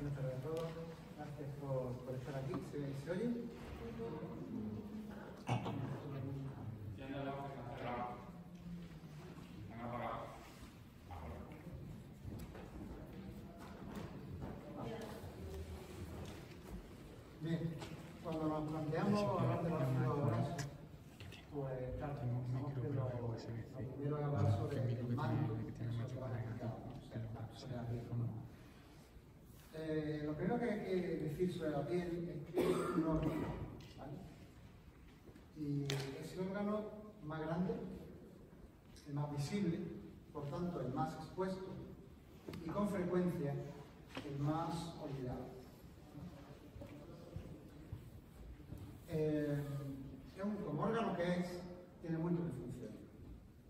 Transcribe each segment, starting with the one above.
Buenas tardes a todos. Gracias por estar aquí. ¿Se oye? Bien, cuando nos planteamos hablar de los ácidos grasos, pues claro, pensamos que lo primero es hablar sobre el manto, sobre la complicado, ¿no? O sea, sobre la piel. Lo primero que hay que decir sobre la piel es que es un órgano, ¿vale? Y es el órgano más grande, el más visible, por tanto el más expuesto y con frecuencia el más olvidado. Como órgano que es, tiene múltiples funciones.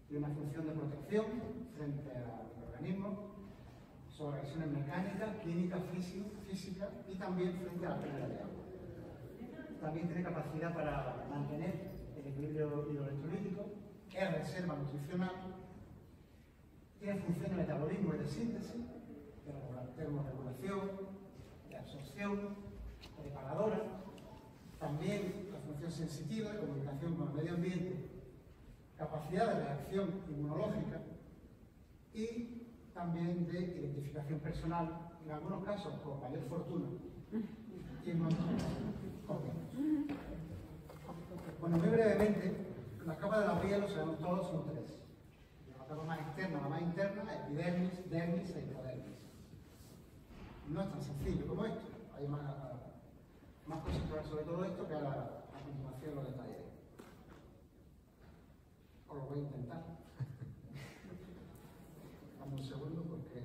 Tiene una función de protección frente al organismo, sobre reacciones mecánicas, químicas, físicas y también frente a la pérdida de agua. También tiene capacidad para mantener el equilibrio hidroelectrolítico, es reserva nutricional, tiene función de metabolismo y de síntesis, de termorregulación, de absorción, reparadora, también la función sensitiva de comunicación con el medio ambiente, capacidad de reacción inmunológica y también de identificación personal, en algunos casos con mayor fortuna y en otros con menos. Bueno, muy brevemente, las capas de la piel, lo sabemos todos, son tres. La capa más externa, la más interna, epidermis, dermis e hipodermis. No es tan sencillo como esto, hay más cosas que hablar sobre todo esto que a continuación lo detallaré. Os lo voy a intentar. Dame un segundo porque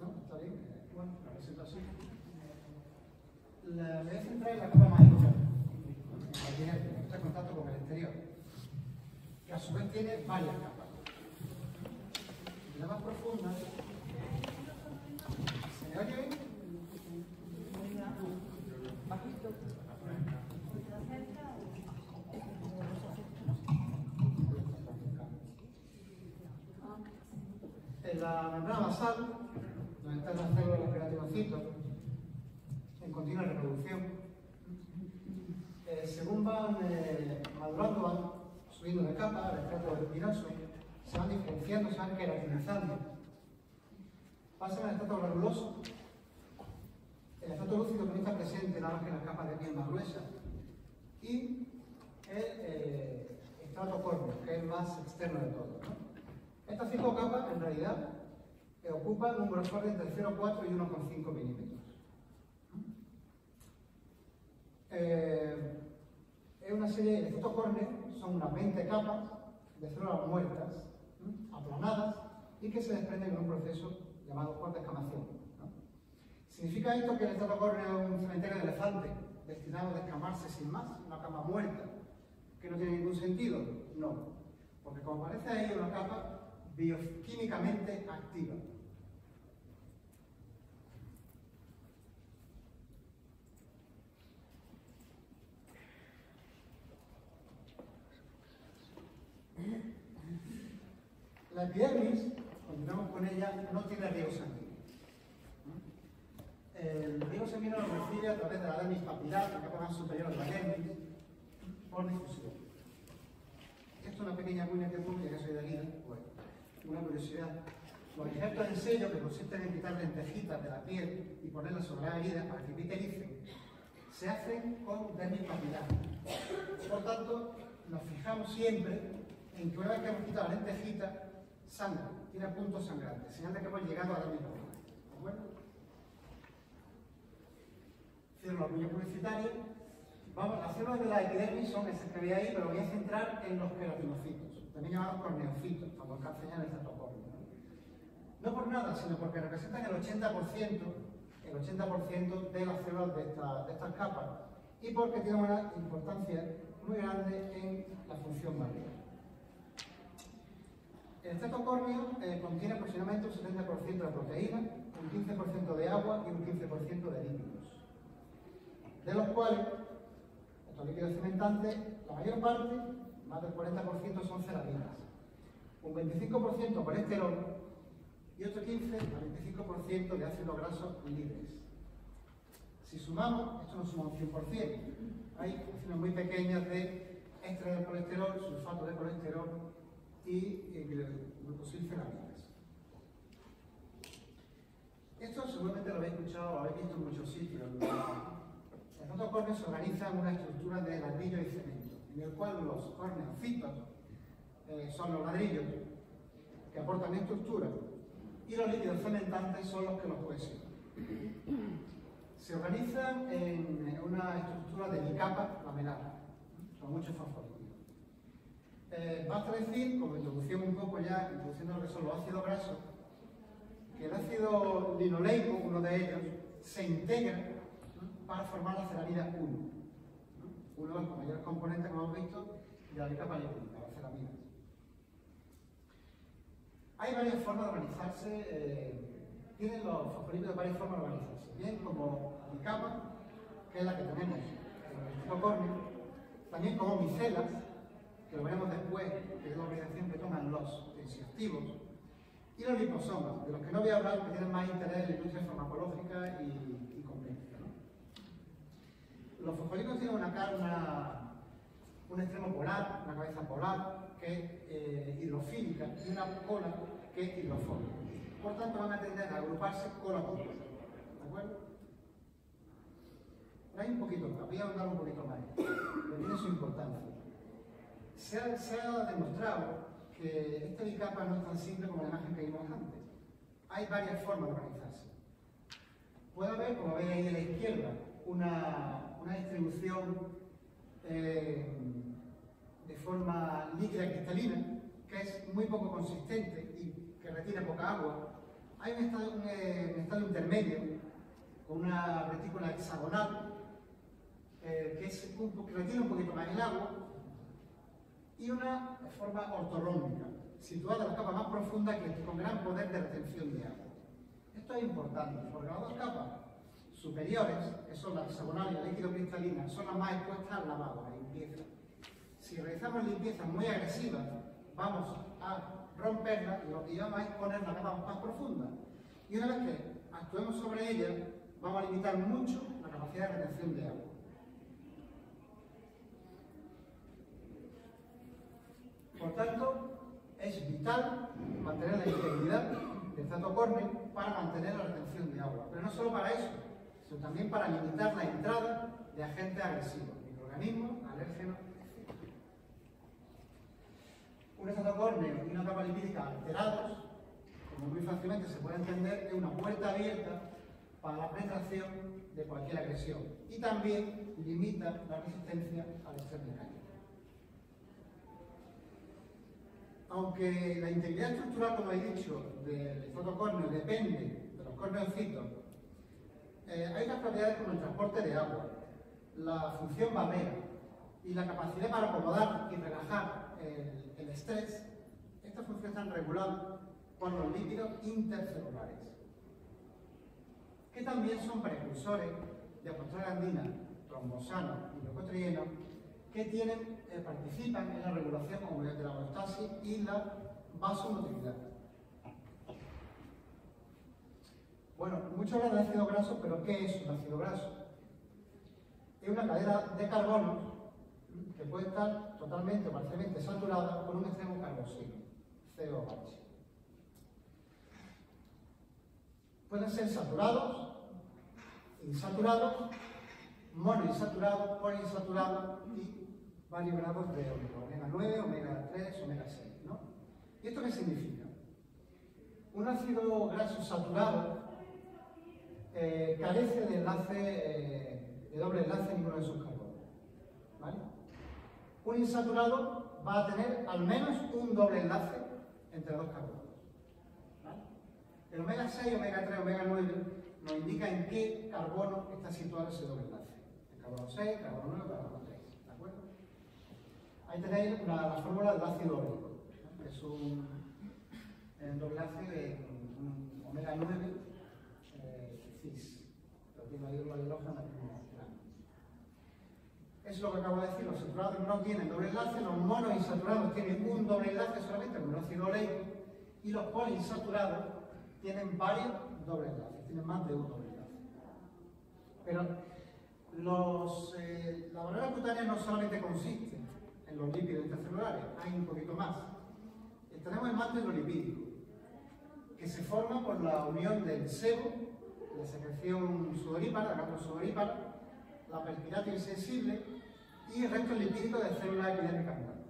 ¿no? ¿Está bien? Bueno, la presento así. Me voy a centrar en la capa más interna, la que está en contacto con el exterior, que a su vez tiene varias capas. La más profunda, ¿se me oye bien? En la membrana basal, donde están las células de los queratinocitos, en continua reproducción, según van madurando, van subiendo de capa al estrato vertiginoso, se van diferenciando, se van queratinizando, pasan al estrato granuloso. El estrato lúcido que no está presente nada más que en las capas de piel más gruesas, y el estrato córneo, que es el más externo de todos, ¿no? Estas 5 capas, en realidad, ocupan un grosor de entre 0,4 y 1,5 milímetros. Es una serie, el estrato córneo son unas 20 capas de células muertas, aplanadas, y que se desprenden en un proceso llamado por descamación, ¿no? ¿Significa esto que el estrato córneo es un cementerio de elefante destinado a descamarse sin más, una capa muerta, que no tiene ningún sentido? No, porque como aparece ahí, una capa bioquímicamente activa. La epidermis, continuamos con ella, no tiene riego sanguíneo. El riego sanguíneo lo recibe a través de la dermis papilar, la capa más superior de la dermis, por difusión. Esto es una pequeña cuña que puse, ya que soy de Lida, pues, una curiosidad. Los injertos en sello, que consisten en quitar lentejitas de la piel y ponerlas sobre la herida para que viterice, se hacen con dermis papilar. Por tanto, nos fijamos siempre en que una vez que hemos quitado la lentejita, sangra, tiene puntos sangrantes, señal de que hemos llegado a dermis papilar. ¿De acuerdo? Cierro la cuña publicitaria. Vamos, las células de la epidermis son esas que veis ahí, pero voy a centrar en los queratinocitos, también llamados corneocitos, cuando alcancen el estrato córneo. No por nada, sino porque representan el 80% de las células de estas capas y porque tienen una importancia muy grande en la función maligna. El estrato córneo contiene aproximadamente un 70% de proteína, un 15% de agua y un 15% de lípidos, de los cuales estos lípidos cementantes, la mayor parte, más del 40%, son ceraminas, un 25% colesterol y otro 15 a 25% de ácidos grasos libres. Si sumamos, esto no suma un 100%, hay fracciones muy pequeñas de extra de colesterol, sulfato de colesterol y glucosilfenamidas. Esto seguramente lo habéis escuchado, lo habéis visto en muchos sitios. Los fotocórneos se organizan en una estructura de ladrillo y cemento, en el cual los corneocitos son los ladrillos que aportan estructura y los líquidos cementantes son los que los cohesionan. Se organizan en una estructura de bicapa lamelar, con muchos fosfolípidos. Basta decir, como introducción un poco ya, introduciendo lo que son los ácidos grasos, que el ácido linoleico, uno de ellos, se integra para formar la ceramida 1. Uno de los mayores componentes, como hemos visto, de la bicapa lipídica, la ceramida. Hay varias formas de organizarse, tienen los fosfolípidos varias formas de organizarse, bien como bicapa, que es la que tenemos en el fotocórneo, también como micelas, que lo veremos después, que es la organización que toman los tensioactivos, y los liposomas, de los que no voy a hablar, que tienen más interés en la industria farmacológica y compleja, ¿no? Los fosfolípidos tienen un extremo polar, una cabeza polar, que es hidrofílica, y una cola que es hidrofóbica. Por tanto, van a tender a agruparse cola con cola. ¿De acuerdo? Hay un poquito más, voy a ahondar un poquito más, que tiene su importancia. Se ha demostrado que esta bicapa no es tan simple como la imagen que vimos antes. Hay varias formas de organizarse. Puede haber, como veis ahí a la izquierda, una distribución de forma líquida cristalina, que es muy poco consistente y que retiene poca agua. Hay un estado intermedio, con una retícula hexagonal, que retiene un poquito más el agua, y una forma ortorrómbica, situada en la capa más profunda que con gran poder de retención de agua. Esto es importante, porque las dos capas superiores, que son la hexagonal y la líquido cristalina, son las más expuestas al lavado, a la limpieza. Si realizamos limpiezas muy agresivas, vamos a romperla y vamos a exponer la capa más profunda. Y una vez que actuemos sobre ella, vamos a limitar mucho la capacidad de retención de agua. Por tanto, es vital mantener la integridad del citocórneo para mantener la retención de agua. Pero no solo para eso, sino también para limitar la entrada de agentes agresivos, microorganismos, alérgenos, etc. Un citocórneo y una capa lipídica alterados, como muy fácilmente se puede entender, es una puerta abierta para la penetración de cualquier agresión y también limita la resistencia al estrés mecánico. Aunque la integridad estructural, como he dicho, del fotocórneo depende de los corneocitos, hay otras propiedades como el transporte de agua, la función barrera y la capacidad para acomodar y relajar el estrés. Estas funciones están reguladas por los lípidos intercelulares, que también son precursores de prostaglandina, trombosano y leucotrieno, que participan en la regulación como de la homeostasis y la vasomotilidad. Bueno, mucho hablan de ácido graso, pero ¿qué es un ácido graso? Es una cadena de carbonos que puede estar totalmente o parcialmente saturada con un extremo carboxilo, COH. Pueden ser saturados, insaturados, monoinsaturados, poliinsaturados y varios grados de omega 9, omega 3, omega 6, ¿no? ¿Y esto qué significa? Un ácido graso saturado carece de doble enlace en ninguno de sus carbonos, ¿vale? Un insaturado va a tener al menos un doble enlace entre dos carbonos, ¿vale? El omega 6, omega 3, omega 9 nos indica en qué carbono está situado ese doble enlace. El carbono 6, carbono 9, carbono 3, ¿de acuerdo? Ahí tenéis la fórmula del ácido oleico, ¿no? Que es un doble enlace de un omega 9 cis, pero tiene la hidrógeno en el mismo plano. Es lo que acabo de decir, los saturados no tienen doble enlace, los monoinsaturados tienen un doble enlace solamente con el ácido oleico, y los poliinsaturados tienen varios dobles enlaces, tienen más de un doble enlace. Pero la barrera cutánea no solamente consiste en los lípidos intracelulares, hay un poquito más. Tenemos el manto hidrolipídico, que se forma por la unión del sebo, la secreción sudorípara, la glándula sudorípara, la perspirato insensible y el resto lipídico de células epidérmicas muertas.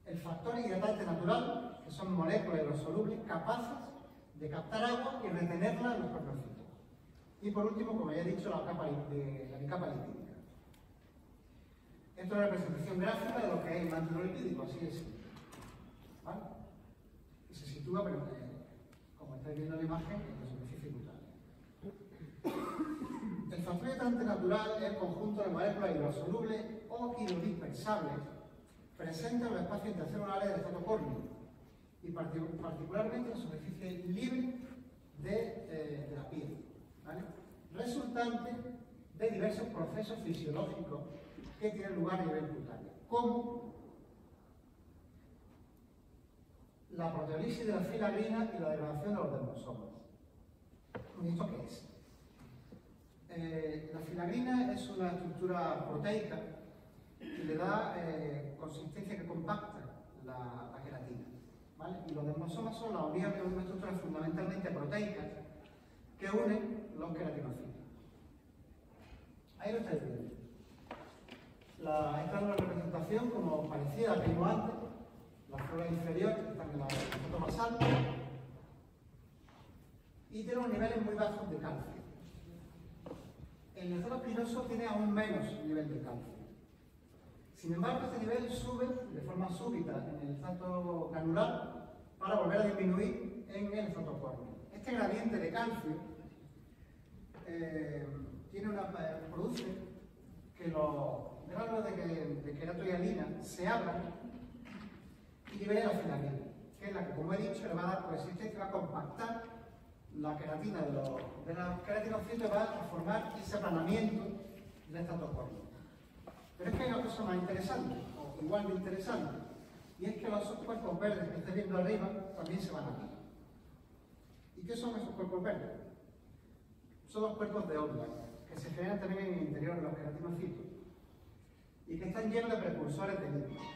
El factor hidratante natural, que son moléculas hidrosolubles capaces de captar agua y retenerla en los corpocitos. Y por último, como ya he dicho, la bicapa lipídica. Esto es la representación gráfica de lo que es el manto hidrolipídico, así de simple. ¿Vale? Y se sitúa, pero como estáis viendo en la imagen, en la superficie cutánea. El factor hidratante natural es el conjunto de moléculas hidrosolubles o hidrodispersables presentes en los espacios intercelulares del citoplasma y particularmente en la superficie libre de la piel, ¿vale? Resultante de diversos procesos fisiológicos que tienen lugar a nivel cutáneo, como la proteólisis de la filagrina y la degradación de los dermosomas. ¿Y esto qué es? La filagrina es una estructura proteica que le da consistencia, que compacta la queratina, ¿vale? Y los dermosomas son la unión de una estructura fundamentalmente proteica que unen los queratinocitos. Ahí lo estáis viendo. Esta es una representación como parecida a la que vimos antes. Las células inferiores están en la foto basal y tiene unos niveles muy bajos de calcio. El nervio espinoso tiene aún menos nivel de calcio. Sin embargo, este nivel sube de forma súbita en el estrato granular para volver a disminuir en el estrato córneo. Este gradiente de calcio produce que los gránulos de queratohialina se abran y libere la filagrina, que es la que, como he dicho, le va a dar consistencia, va a compactar la queratina de los queratinocitos y va a formar ese aplanamiento del estrato córneo. Pero es que hay una cosa más interesante, o igual de interesante, y es que los cuerpos verdes que estáis viendo arriba también se van a abrir. ¿Y qué son esos cuerpos verdes? Son los cuerpos de Oldbach, que se generan también en el interior de los queratinocitos y que están llenos de precursores de lípidos.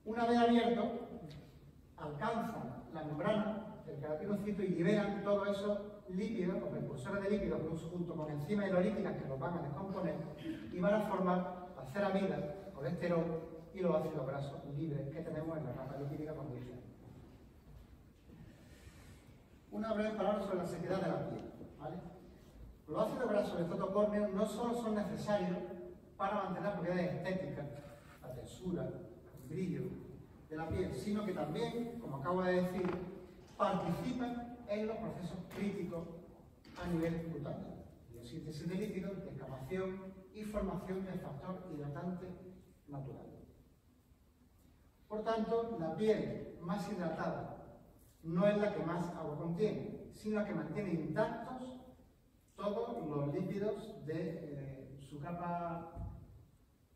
Una vez abiertos, alcanzan la membrana del queratinocito y liberan todos esos lípidos, o precursores de lípidos, junto con enzimas hidrolíticas que los van a descomponer y van a formar la ceramida, colesterol y los ácidos grasos libres que tenemos en la capa lipídica cuando dije. Una breve palabra sobre la sequedad de la piel, ¿vale? Los ácidos grasos del estrato córneo no solo son necesarios para mantener las propiedades estéticas, la tensura, el brillo de la piel, sino que también, como acabo de decir, participan en los procesos críticos a nivel cutáneo: biosíntesis de lípidos, descamación y formación del factor hidratante natural. Por tanto, la piel más hidratada no es la que más agua contiene, sino la que mantiene intactos todos los lípidos de su capa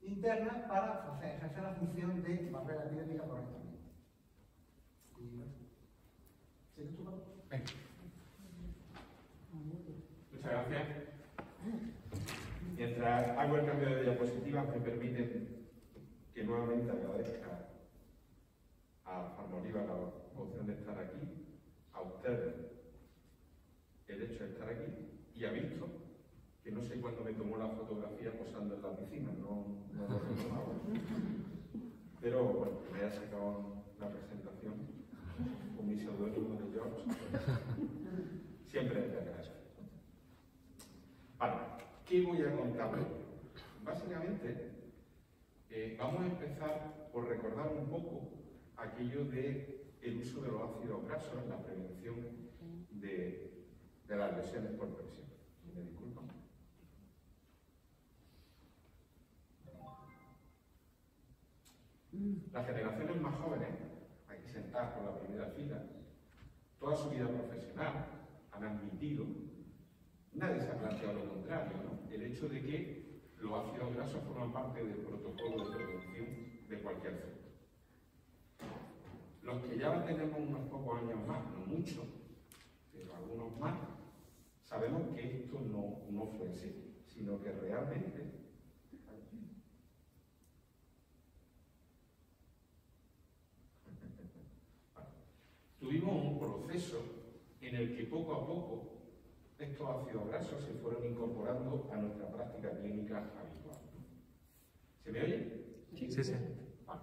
interna para ejercer la función de barrera epidérmica correctamente. ¿Sigues tú, Pablo? Muchas gracias. Mientras hago el cambio de diapositivas, me permiten que nuevamente agradezca a Farmoliva la opción de estar aquí, a ustedes el hecho de estar aquí, y a Víctor, que no sé cuándo me tomó la fotografía posando en la piscina, no lo recordaba. Pero bueno, me haya sacado la presentación con mi seudónimo de George. Siempre es de agradecer. Vale, ¿qué voy a contar hoy? Básicamente, vamos a empezar por recordar un poco aquello del uso de los ácidos grasos en la prevención de las lesiones por presión. ¿Me disculpan? Las generaciones más jóvenes, aquí sentadas por la primera fila, toda su vida profesional han admitido, nadie se ha planteado lo contrario, ¿no? El hecho de que los ácidos grasos forman parte del protocolo de prevención de cualquier célula. Los que ya tenemos unos pocos años más, no muchos, pero algunos más, sabemos que esto no fue así, sino que realmente tuvimos un proceso en el que poco a poco estos ácidos grasos se fueron incorporando a nuestra práctica clínica habitual. ¿Se me oye? Sí. Vale.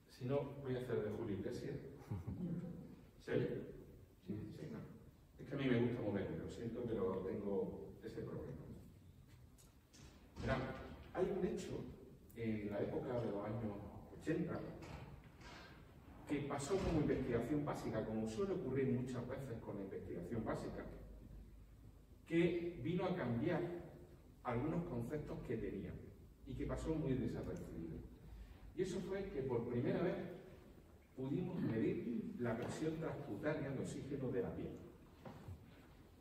Si no, voy a hacer de Julio Iglesias. ¿Se oye? Sí, no. Es que a mí me gusta moverme, lo siento, pero tengo ese problema. Mirad, hay un hecho en la época de los años 80 que pasó como investigación básica, como suele ocurrir muchas veces con la investigación básica, que vino a cambiar algunos conceptos que tenían y que pasó muy desapercibido. Y eso fue que por primera vez pudimos medir la presión transcutánea de oxígeno de la piel.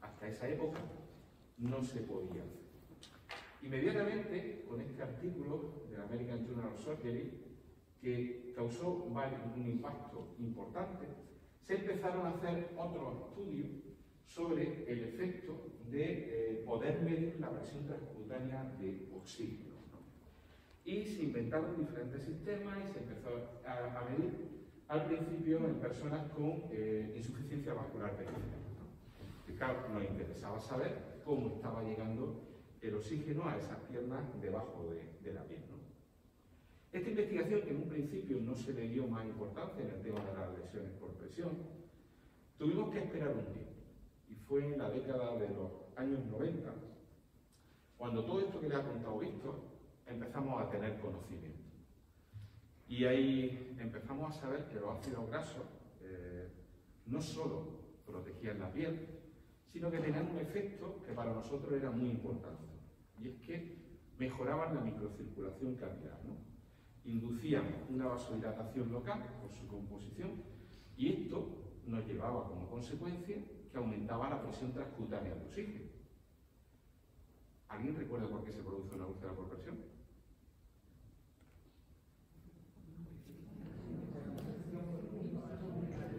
Hasta esa época no se podía hacer. Inmediatamente, con este artículo del American Journal of Surgery, que causó un impacto importante, se empezaron a hacer otros estudios sobre el efecto de poder medir la presión transcutánea de oxígeno, ¿no? Y se inventaron diferentes sistemas y se empezó a medir al principio en personas con insuficiencia vascular periférica, ¿no? Y claro, nos interesaba saber cómo estaba llegando el oxígeno a esas piernas debajo de la piel, ¿no? Esta investigación, que en un principio no se le dio más importancia en el tema de las lesiones por presión, tuvimos que esperar un tiempo. Y fue en la década de los años 90, cuando todo esto que le ha contado Víctor, empezamos a tener conocimiento. Y ahí empezamos a saber que los ácidos grasos no solo protegían la piel, sino que tenían un efecto que para nosotros era muy importante. Y es que mejoraban la microcirculación capilar, ¿no? Inducían una vasodilatación local por su composición, y esto nos llevaba como consecuencia que aumentaba la presión transcutánea de oxígeno. ¿Alguien recuerda por qué se produce una úlcera por presión?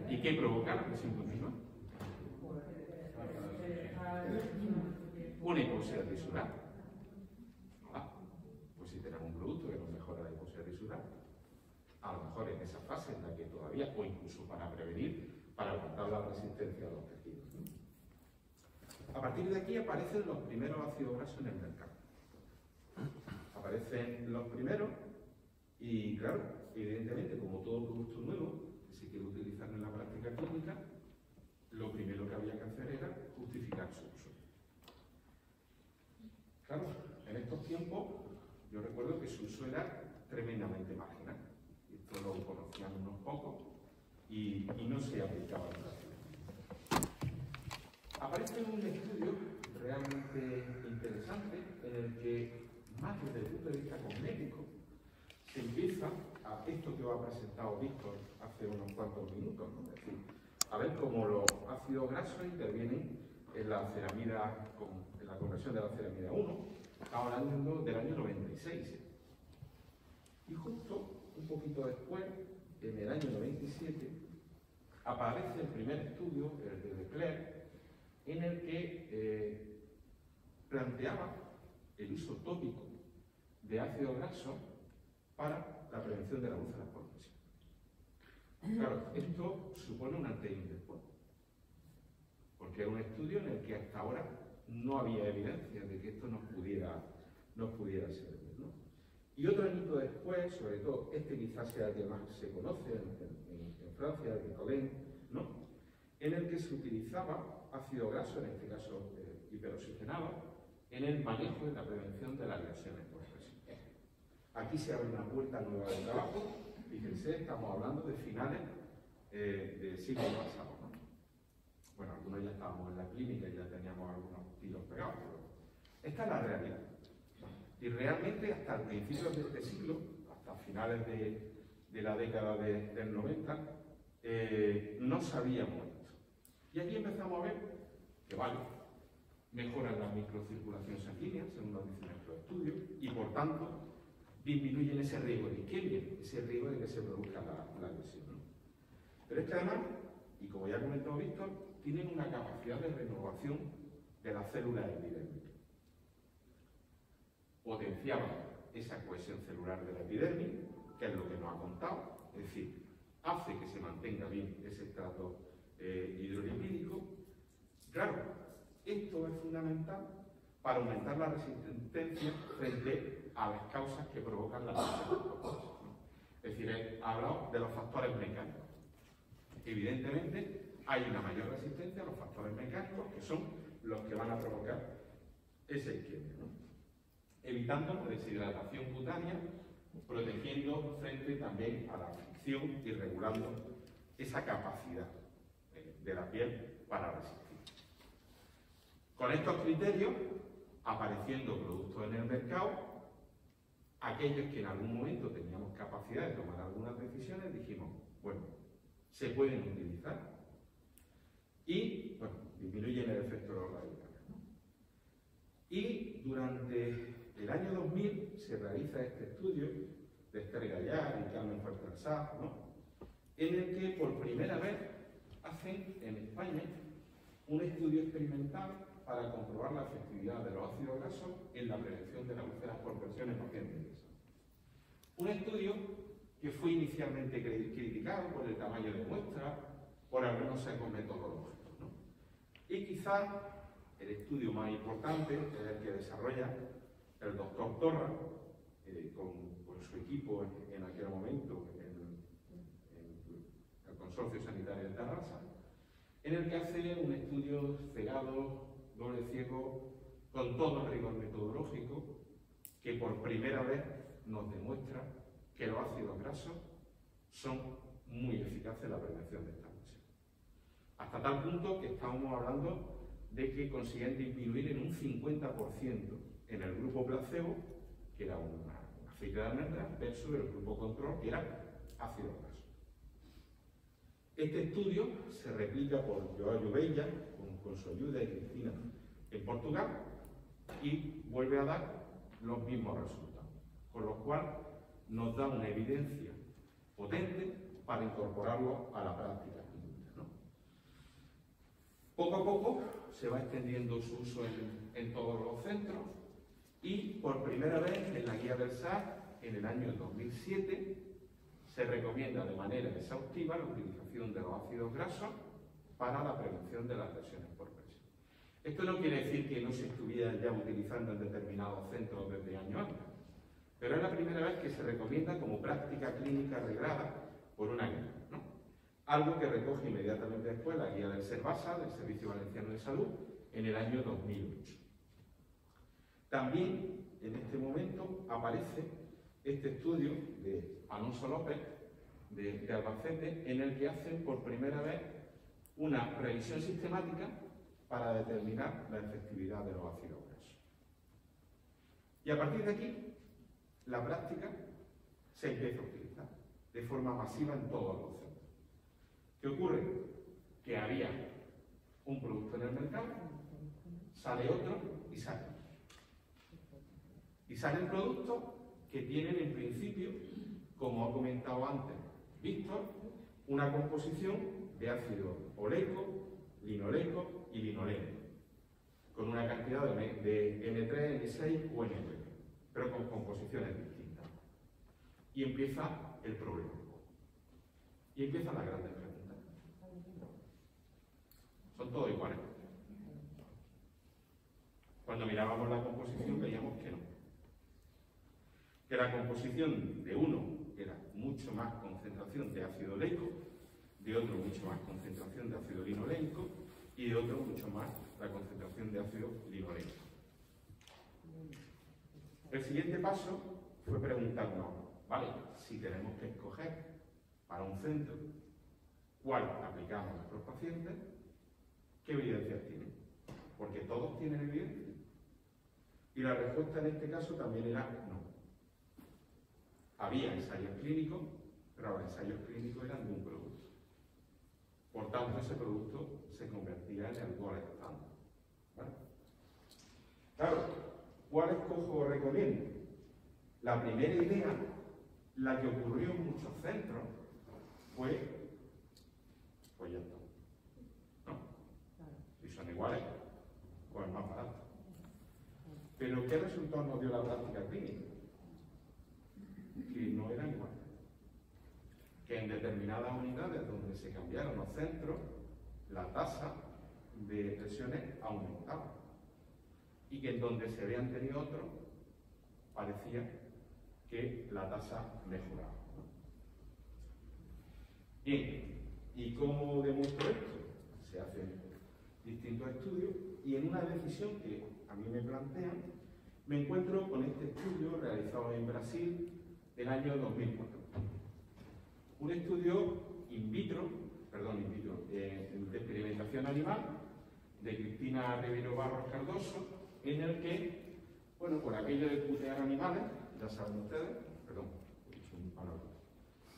¿Y qué provoca la presión continua? Una hipoxia tisular. Pues si tenemos un producto que nos mejora la hipoxia tisular, a lo mejor en esa fase en la que todavía, o incluso para prevenir, para aumentar la resistencia a los tejidos, ¿no? A partir de aquí aparecen los primeros ácidos grasos en el mercado. Aparecen los primeros y, claro, evidentemente, como todo producto nuevo que se quiere utilizar en la práctica clínica, lo primero que había que hacer era justificar su uso. Claro, en estos tiempos yo recuerdo que su uso era tremendamente marginal. Esto lo conocían unos pocos y no se aplicaba en práctica. Aparece un estudio realmente interesante en el que, más desde el punto de vista cosmético, se empieza a esto que os ha presentado Víctor hace unos cuantos minutos, ¿no? Es decir, a ver cómo los ácidos grasos intervienen en la ceramida, en la conversión de la ceramida 1, estamos hablando del año 96. Y justo un poquito después, en el año 97, aparece el primer estudio, el de Leclerc, en el que planteaba el uso tópico de ácido graso para la prevención de la úlcera por presión. Claro, esto supone un antes y un después, porque era un estudio en el que hasta ahora no había evidencia de que esto nos pudiera servir, ¿no? Y otro añito después, sobre todo este quizás sea el que más se conoce en Francia, el de Colin, ¿no? En el que se utilizaba ácido graso, en este caso hiperoxigenado, en el manejo y la prevención de las lesiones por presión. Aquí se abre una puerta nueva de trabajo. Fíjense, estamos hablando de finales del siglo pasado, ¿no? Bueno, algunos ya estábamos en la clínica y ya teníamos algunos tiros pegados, pero esta es la realidad. Y realmente hasta el principio de este siglo, hasta finales de la década del 90, no sabíamos esto. Y aquí empezamos a ver que vale, mejoran la microcirculación sanguínea, según nos dicen estos estudios, y por tanto disminuyen ese riesgo de isquemia, ese riesgo de que se produzca la lesión, ¿no? Pero es que además, y como ya ha comentado Víctor, tienen una capacidad de renovación de las células epidérmicas. Potenciaban esa cohesión celular de la epidermis, que es lo que nos ha contado, es decir, hace que se mantenga bien ese estrato hidrolipídico. Claro, esto es fundamental para aumentar la resistencia frente a las causas que provocan la enfermedad. Es decir, he hablado de los factores mecánicos. Evidentemente, hay una mayor resistencia a los factores mecánicos, que son los que van a provocar esa isquemia, ¿no? Evitando la deshidratación cutánea, protegiendo frente también a la fricción y regulando esa capacidad de la piel para resistir. Con estos criterios, apareciendo productos en el mercado, aquellos que en algún momento teníamos capacidad de tomar algunas decisiones, dijimos, bueno, se pueden utilizar y, bueno, disminuyen el efecto de los radicales, ¿no? Y durante el año 2000 se realiza este estudio de Esther Gallar y Carmen Fuertealsaz, ¿no?, en el que por primera vez hacen en España un estudio experimental para comprobar la efectividad de los ácidos grasos en la prevención de las úlceras por presión en pacientes. Un estudio que fue inicialmente criticado por el tamaño de muestra, por algunos sesgos metodológicos, ¿no? Y quizás el estudio más importante es el que desarrolla el doctor Torra, con su equipo en aquel momento, en el Consorcio Sanitario de Tarrasa, en el que hace un estudio cegado, doble ciego, con todo el rigor metodológico, que por primera vez nos demuestra que los ácidos grasos son muy eficaces en la prevención de esta lesión. Hasta tal punto que estábamos hablando de que consiguen disminuir en un 50% en el grupo placebo, que era una aceite de almendras, versus el grupo control, que era ácido graso. Este estudio se replica por Joao Jubella, con su ayuda y Cristina, en Portugal, y vuelve a dar los mismos resultados, con lo cual nos da una evidencia potente para incorporarlo a la práctica clínica, ¿no? Poco a poco se va extendiendo su uso en todos los centros y por primera vez en la guía del SAR, en el año 2007, se recomienda de manera exhaustiva la utilización de los ácidos grasos para la prevención de las lesiones por presión. Esto no quiere decir que no se estuviera ya utilizando en determinados centros desde años antes, pero es la primera vez que se recomienda como práctica clínica reglada por una guía, ¿no? Algo que recoge inmediatamente después la guía del SERVASA, del Servicio Valenciano de Salud, en el año 2008. También en este momento aparece este estudio de Alonso López, de Albacete, en el que hacen por primera vez una revisión sistemática para determinar la efectividad de los ácidos grasos. Y a partir de aquí, la práctica se empieza a utilizar de forma masiva en todos los centros. ¿Qué ocurre? Que había un producto en el mercado, sale otro y sale. Y salen productos que tienen en principio, como ha comentado antes Víctor, una composición de ácido oleico, linoleico y linoleno, con una cantidad de N3, N6 o N9, pero con composiciones distintas. Y empieza el problema. Y empiezan las grandes preguntas. Son todos iguales. Cuando mirábamos la composición veíamos que no. Que la composición de uno era mucho más concentración de ácido oleico, de otro mucho más concentración de ácido linoleico y de otro mucho más la concentración de ácido linoleico. El siguiente paso fue preguntarnos, vale, si tenemos que escoger para un centro cuál aplicamos a nuestros pacientes, ¿qué evidencias tienen? Porque todos tienen evidencia. Y la respuesta en este caso también era no. Había ensayos clínicos, pero los ensayos clínicos eran de un producto. Por tanto, ese producto se convertía en el gol estándar. ¿Vale? Claro, ¿cuál escojo o recomiendo? La primera idea, la que ocurrió en muchos centros, fue Pues ya está. ¿No? Si son iguales, pues más barato. Pero ¿qué resultados nos dio la práctica clínica? Que no eran iguales. Que en determinadas unidades donde se cambiaron los centros, la tasa de lesiones aumentaba. Y que en donde se habían tenido otros, parecía que la tasa mejoraba. Bien, ¿y cómo demuestro esto? Se hacen distintos estudios y en una decisión que a mí me plantean, me encuentro con este estudio realizado en Brasil del año 2004. Un estudio de experimentación animal de Cristina Ribeiro Barros Cardoso, en el que, bueno, por aquello de putear animales, ya saben ustedes,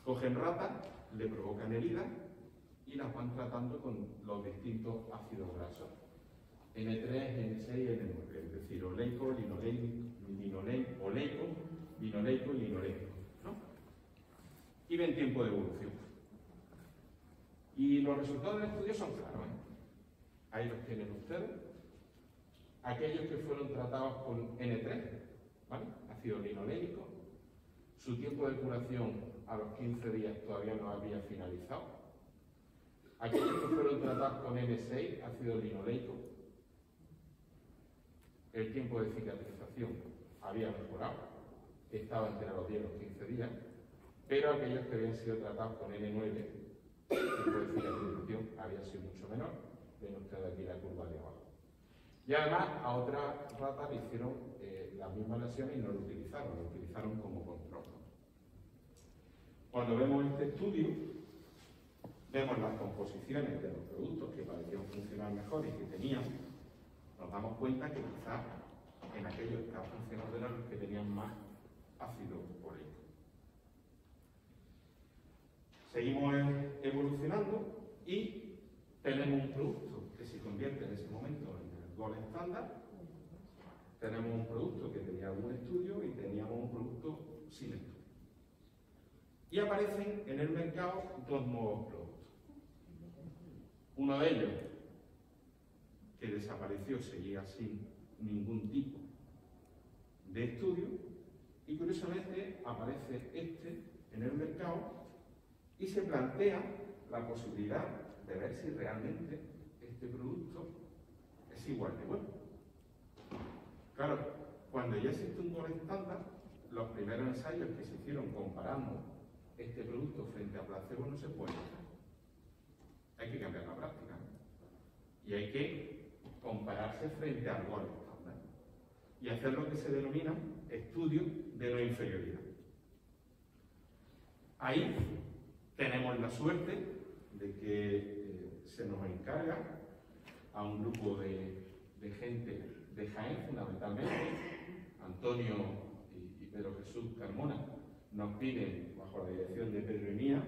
cogen ratas, le provocan heridas y las van tratando con los distintos ácidos grasos, N3, N6 y N9, es decir, oleico, linoleico y linoleico, ¿no? Y ven tiempo de evolución. Y los resultados del estudio son claros, ¿eh? Ahí los tienen ustedes. Aquellos que fueron tratados con N3, ¿vale? Ácido linoleico, su tiempo de curación a los 15 días todavía no había finalizado. Aquellos que fueron tratados con N6, ácido linoleico, el tiempo de cicatrización había mejorado, estaba entre los 10 y los 15 días, pero aquellos que habían sido tratados con N9, el tiempo de cicatrización había sido mucho menor. Ven ustedes aquí la curva de abajo. Y además a otras ratas le hicieron las mismas lesiones y no lo utilizaron como control. Cuando vemos este estudio, vemos las composiciones de los productos que parecían funcionar mejor y que tenían, nos damos cuenta que quizás en aquellos que estaban funcionando eran los que tenían más ácido oleico. Seguimos evolucionando y tenemos un producto que se convierte en ese momento en el gold estándar. Tenemos un producto que tenía algún estudio y teníamos un producto sin estudio. Y aparecen en el mercado dos nuevos productos. Uno de ellos, que desapareció, seguía sin ningún tipo de estudio, y curiosamente aparece este en el mercado y se plantea la posibilidad de ver si realmente este producto es igual de bueno. Claro, cuando ya existe un gold estándar, los primeros ensayos que se hicieron comparando este producto frente a placebo no se pueden hacer. Hay que cambiar la práctica, ¿no? Y hay que compararse frente al gold estándar y hacer lo que se denomina estudio de no inferioridad. Ahí tenemos la suerte de que se nos encarga a un grupo de gente de Jaén, fundamentalmente, Antonio y Pedro Jesús Carmona, nos piden, bajo la dirección de Pedro y mía,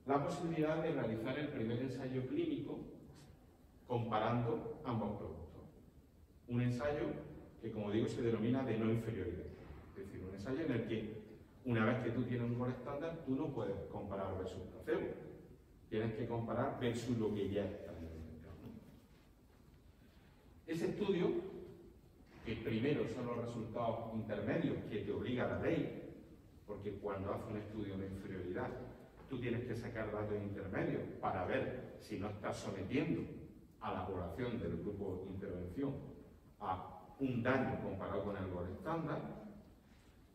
la posibilidad de realizar el primer ensayo clínico comparando ambos productos. Un ensayo que, como digo, se denomina de no inferioridad. Es decir, un ensayo en el que, una vez que tú tienes un gold estándar, tú no puedes comparar versus placebo. Tienes que comparar versus lo que ya está en el mercado, ¿no? Ese estudio, que primero son los resultados intermedios que te obliga la ley, porque cuando haces un estudio de inferioridad, tú tienes que sacar datos intermedios para ver si no estás sometiendo a la población del grupo de intervención a un daño comparado con el gold estándar.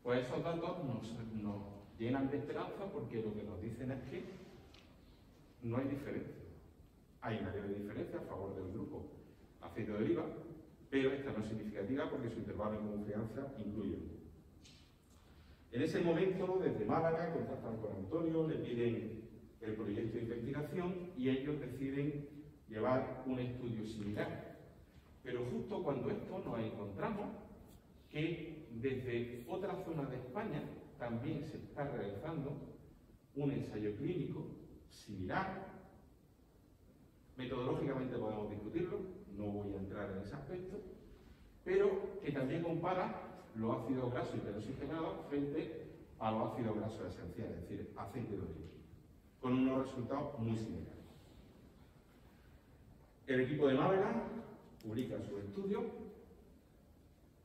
Pues esos datos nos llenan de esperanza, porque lo que nos dicen es que no hay diferencia. Hay una leve diferencia a favor del grupo aceite de oliva, pero esta no es significativa porque su intervalo de confianza incluye. En ese momento, desde Málaga, contactan con Antonio, le piden el proyecto de investigación y ellos deciden llevar un estudio similar. Pero justo cuando esto nos encontramos que desde otra zona de España también se está realizando un ensayo clínico similar. Metodológicamente podemos discutirlo, no voy a entrar en ese aspecto, pero que también compara los ácidos grasos hiperoxigenados frente a los ácidos grasos esenciales, es decir, aceite de oliva, con unos resultados muy similares. El equipo de Málaga publica su estudio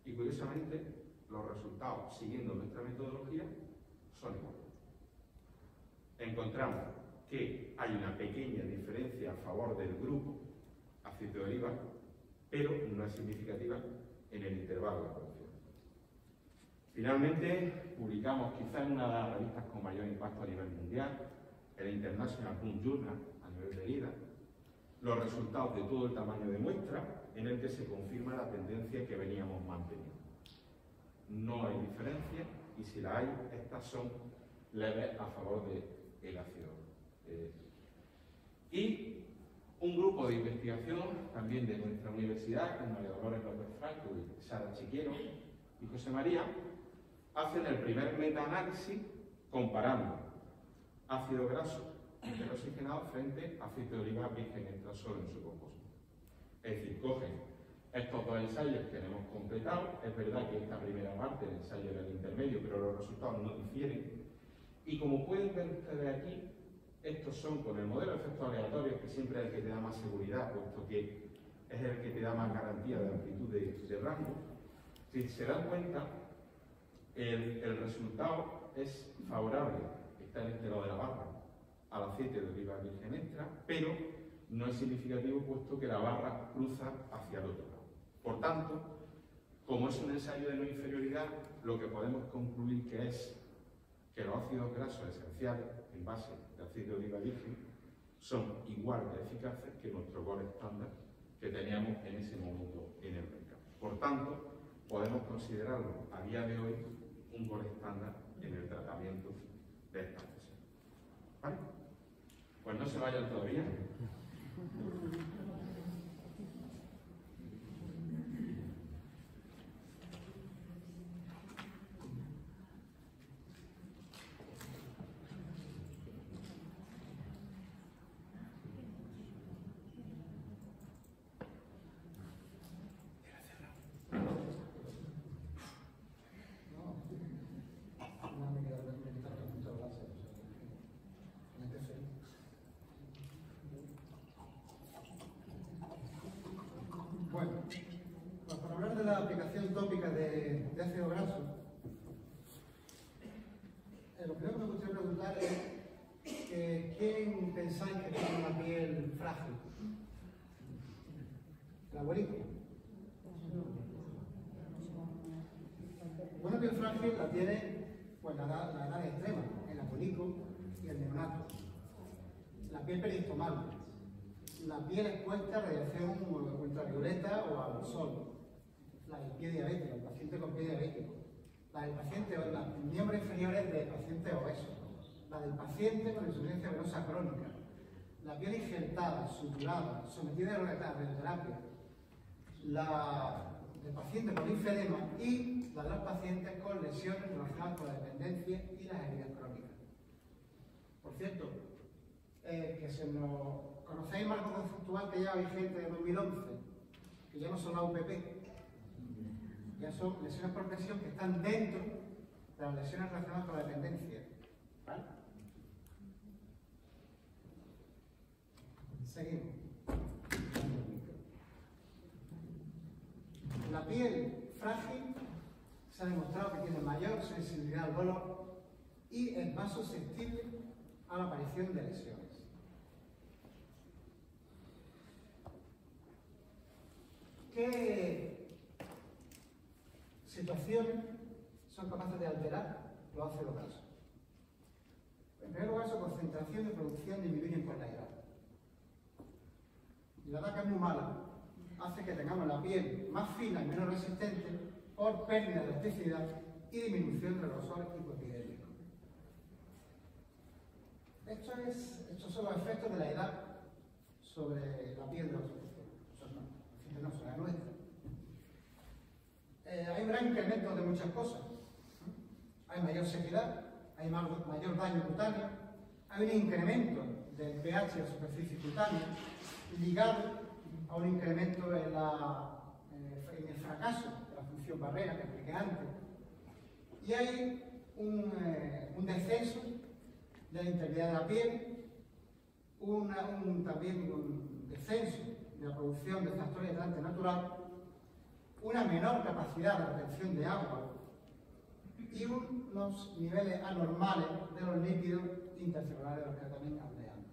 y, curiosamente, los resultados, siguiendo nuestra metodología, son iguales. Encontramos que hay una pequeña diferencia a favor del grupo aceite de oliva, pero no es significativa en el intervalo de producción. Finalmente, publicamos quizá en una de las revistas con mayor impacto a nivel mundial, el International Plum Journal, a nivel de IDA, los resultados de todo el tamaño de muestra, en el que se confirma la tendencia que veníamos manteniendo. No hay diferencia, y si la hay, estas son leves a favor del ácido. Y un grupo de investigación, también de nuestra universidad, con María Dolores López Franco y Sara Chiquero y José María, hacen el primer metaanálisis comparando ácido graso interoxigenado frente a aceite de oliva virgen extra solo en su compuesto. Es decir, cogen estos dos ensayos que hemos completado. Es verdad que esta primera parte del ensayo era el intermedio, pero los resultados no difieren. Y como pueden ver ustedes aquí, estos son con el modelo de efectos aleatorios, que siempre es el que te da más seguridad, puesto que es el que te da más garantía de amplitud de rango. Si se dan cuenta, el resultado es favorable, está en este lado de la barra, al aceite de oliva virgen extra, pero no es significativo puesto que la barra cruza hacia el otro lado. Por tanto, como es un ensayo de no inferioridad, lo que podemos concluir que es que los ácidos grasos esenciales en base de aceite de oliva virgen son igual de eficaces que nuestro gol estándar que teníamos en ese momento en el mercado. Por tanto, podemos considerarlo a día de hoy un gol estándar en el tratamiento de esta presión. ¿Vale? Pues no se vayan todavía. Bueno, pues para hablar de la aplicación tópica de ácido graso, lo primero que me gustaría preguntar es ¿quién pensáis que tiene una piel frágil? ¿El abuelito? Una piel frágil la tiene pues, la edad extrema, el abuelico y el neonato. La piel peristomal, la piel expuesta a radiación ultravioleta o al sol, la del pie diabético, el paciente con pie diabético, la del paciente, los miembros inferiores del paciente obeso, la del paciente con insuficiencia venosa crónica, la piel injertada, suturada, sometida a radioterapia, la del paciente con linfedema y la de los pacientes con lesiones relacionadas con la dependencia y las heridas crónicas. Por cierto, que se nos... ¿Conocéis el marco conceptual que lleva vigente de 2011? Que ya no son la UPP, ya son lesiones por presión que están dentro de las lesiones relacionadas con la dependencia. ¿Vale? Seguimos. La piel frágil se ha demostrado que tiene mayor sensibilidad al dolor y es más susceptible a la aparición de lesiones. ¿Qué situaciones son capaces de alterar los ácidos grasos? En primer lugar, su concentración y producción disminuyen con la edad. Y la edad, que es muy mala, hace que tengamos la piel más fina y menos resistente por pérdida de elasticidad y disminución de los grosor hipoepidérmico. Estos son los efectos de la edad sobre la piel de los pacientes. No, sobre la nuestra. Hay un gran incremento de muchas cosas. Hay mayor sequedad, hay mayor daño cutáneo, hay un incremento del pH de la superficie cutánea ligado a un incremento en el fracaso de la función barrera que expliqué antes. Y hay un descenso de la integridad de la piel, también un descenso de la producción de factores de carácter natural, una menor capacidad de retención de agua y unos niveles anormales de los lípidos intercelulares de los que también hablé antes.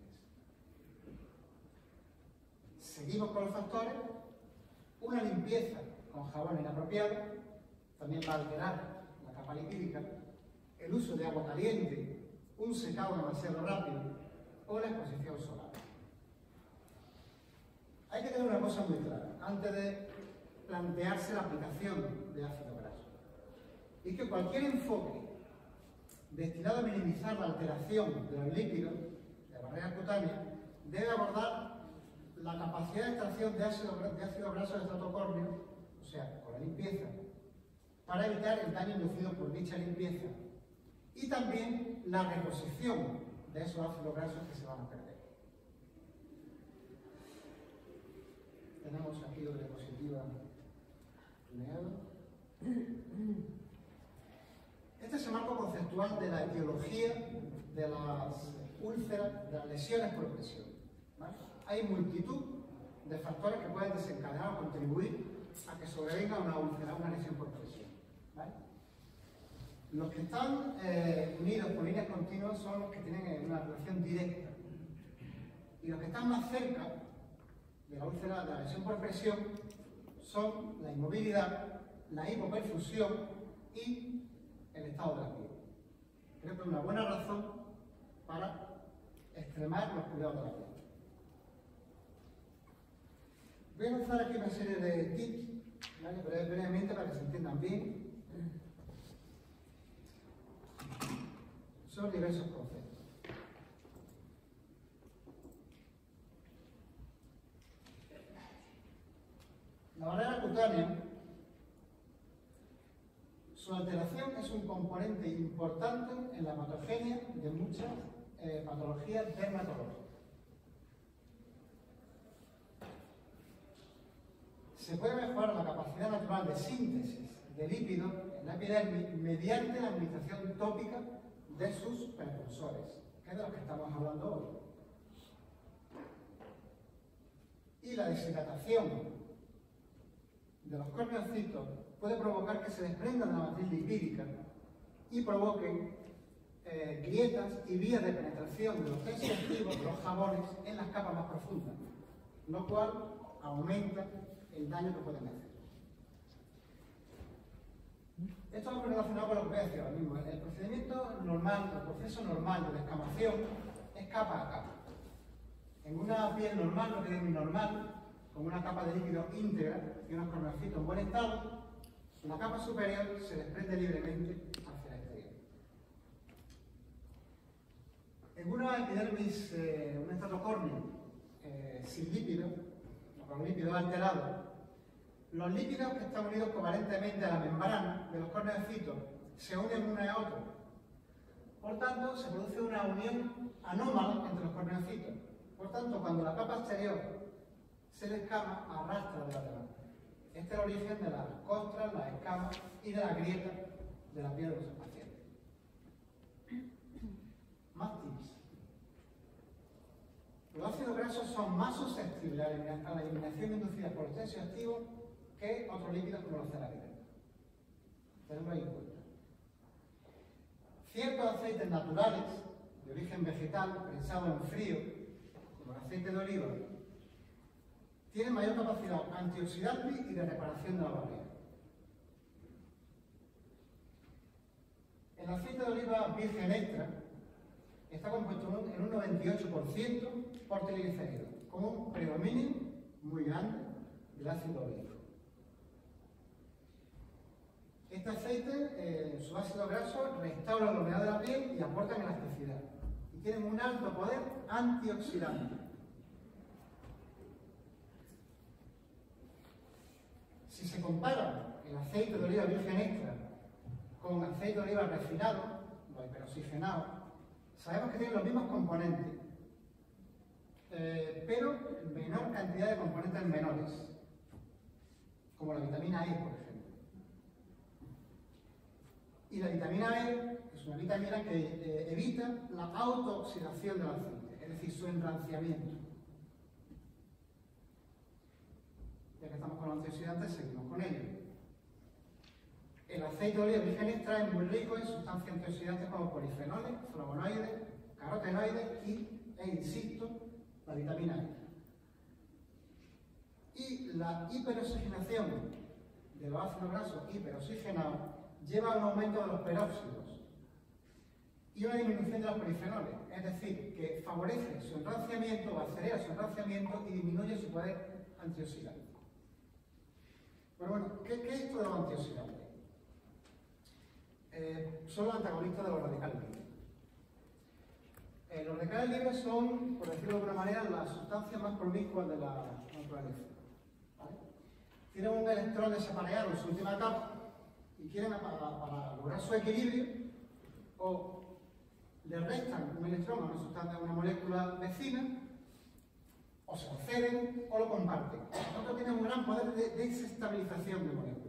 Seguimos con los factores. Una limpieza con jabón inapropiado también va a alterar la capa lipídica, el uso de agua caliente, un secado demasiado rápido o la exposición solar. Hay que tener una cosa muy clara antes de plantearse la aplicación de ácido graso. Y que cualquier enfoque destinado a minimizar la alteración de los lípidos, de la barrera cutánea, debe abordar la capacidad de extracción de ácido graso del estrato córneo, o sea, con la limpieza, para evitar el daño inducido por dicha limpieza y también la reposición de esos ácidos grasos que se van a perder. Tenemos aquí la diapositiva tuneada. Este es el marco conceptual de la etiología de las úlceras, de las lesiones por presión. ¿Vale? Hay multitud de factores que pueden desencadenar o contribuir a que sobrevenga una úlcera, una lesión por presión. ¿Vale? Los que están unidos por líneas continuas son los que tienen una relación directa. Y los que están más cerca de la úlcera, de la lesión por presión, son la inmovilidad, la hipoperfusión y el estado de la piel. Creo que es una buena razón para extremar los cuidados de la piel. Voy a lanzar aquí una serie de tips, ¿vale? Brevemente para que se entiendan bien, sobre diversos conceptos. La barrera cutánea, su alteración es un componente importante en la patogenia de muchas patologías dermatológicas. Se puede mejorar la capacidad natural de síntesis de lípidos en la epidermis mediante la administración tópica de sus precursores, que es de los que estamos hablando hoy. Y la deshidratación de los corneocitos puede provocar que se desprendan de la matriz lipídica y provoquen grietas y vías de penetración de los tensioactivos, de los jabones, en las capas más profundas, lo cual aumenta el daño que pueden hacer. Esto es muy relacionado con lo que voy a decir ahora mismo. El procedimiento normal, el proceso normal de descamación es capa a capa. En una piel normal, lo que es normal, con una capa de líquido íntegra y unos corneocitos en buen estado, la capa superior se desprende libremente hacia el exterior. En una epidermis, un estrato córneo sin lípido, o con lípidos alterados, los lípidos que están unidos covalentemente a la membrana de los corneocitos se unen uno a otro. Por tanto, se produce una unión anómala entre los corneocitos. Por tanto, cuando la capa exterior se descama, arrastra de la demás. Este es el origen de las costras, las escamas y de la grieta de la piel de los pacientes. Más tips. Los ácidos grasos son más susceptibles a la eliminación inducida por el tensioactivo que otros lípidos como los cerámicos. Tenedlo ahí en cuenta. Ciertos aceites naturales de origen vegetal, prensados en frío, como el aceite de oliva, tienen mayor capacidad antioxidante y de reparación de la barrera. El aceite de oliva virgen extra está compuesto en un 98% por triglicéridos, con un predominio muy grande del ácido oleico. Este aceite, su ácido graso, restaura la humedad de la piel y aporta elasticidad. Y tienen un alto poder antioxidante. Si se compara el aceite de oliva virgen extra con aceite de oliva refinado, o hiperoxigenado, sabemos que tienen los mismos componentes, pero menor cantidad de componentes menores, como la vitamina E, por ejemplo. Y la vitamina E es una vitamina que evita la autooxidación del aceite, es decir, su enranciamiento. Ya que estamos con los antioxidantes, seguimos con ellos. El aceite de oliva virgen extra es muy rico en sustancias antioxidantes como polifenoles, flavonoides, carotenoides e insisto, la vitamina E. Y la hiperoxigenación de los ácidos grasos hiperoxigenados lleva a un aumento de los peróxidos y una disminución de los polifenoles, es decir, que favorece su enranciamiento o acelera su enranciamiento y disminuye su poder antioxidante. Bueno, ¿qué es esto de los antioxidantes? Son los antagonistas de los radicales libres. Los radicales libres son, por decirlo de alguna manera, las sustancias más promiscuas de la naturaleza. ¿Vale? Tienen un electrón desapareado en su última capa y quieren, para lograr su equilibrio, o le restan un electrón a una sustancia, a una molécula vecina, o se lo ceden o lo comparten. Nosotros tienen un gran poder de desestabilización de moléculas.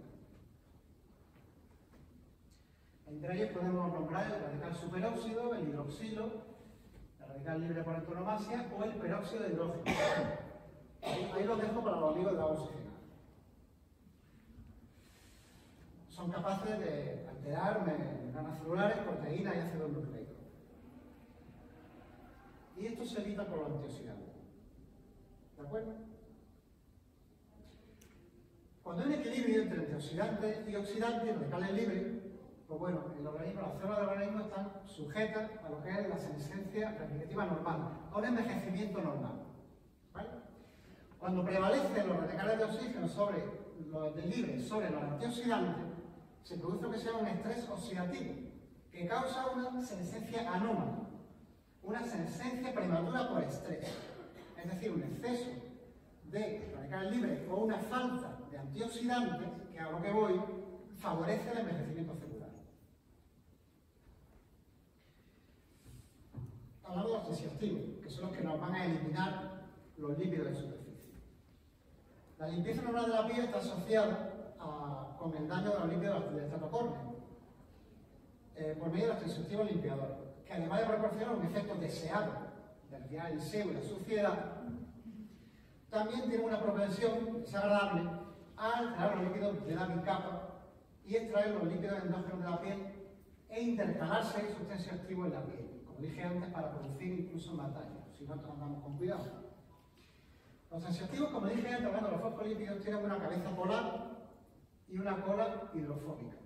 Entre ellos podemos nombrar el radical superóxido, el hidroxilo, el radical libre por antonomasia o el peróxido de hidrógeno. Ahí lo dejo para los amigos de la oxigenada. Son capaces de alterar membranas celulares, proteínas y ácidos nucleicos. Y esto se evita por los antioxidantes. ¿De acuerdo? Cuando hay un equilibrio entre antioxidantes y oxidantes, radicales libres, pues bueno, el organismo, las células del organismo están sujetas a lo que es la senescencia replicativa normal, a un envejecimiento normal. ¿Vale? Cuando prevalecen los radicales de oxígeno sobre los de libre sobre los antioxidantes, se produce lo que se llama un estrés oxidativo, que causa una senescencia anómala, una senescencia prematura por estrés, es decir, un exceso de radicales libres o una falta de antioxidantes, que a lo que voy, favorece el envejecimiento celular. Hablamos de los tensioactivos, que son los que nos van a eliminar los lípidos de superficie. La limpieza normal de la piel está asociada con el daño de los lípidos del estrato córneo, por medio de los tensioactivos limpiadores, que además de proporcionar un efecto deseado de retirar el sebo y la suciedad, también tiene una propensión desagradable a alterar los lípidos de la bicapa y extraer los lípidos endógenos de la piel e intercalarse esos tensioactivos en la piel, como dije antes, para producir incluso más daño, si no andamos con cuidado. Los tensioactivos, como dije antes, hablando de los fosfolípidos, tienen una cabeza polar y una cola hidrofóbica.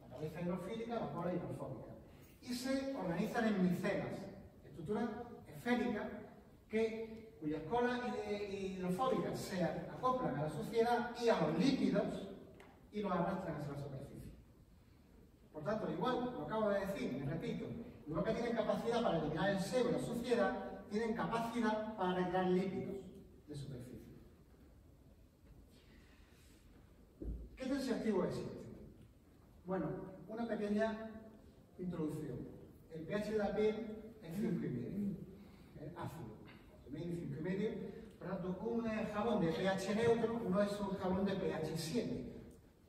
La cabeza hidrofílica, la cola hidrofóbica. Y se organizan en micenas, estructuras esféricas cuyas colas hidrofóbicas se acoplan a la suciedad y a los lípidos y los arrastran hacia la superficie. Por tanto, igual, lo acabo de decir, me repito, igual que tienen capacidad para eliminar el sebo y la suciedad, tienen capacidad para retirar lípidos de superficie. ¿Qué tensioactivo existe? Bueno, una pequeña introducción. El pH de la piel es 5,5, es ácido. 5,5. Por tanto, un jabón de pH neutro no es un jabón de pH 7,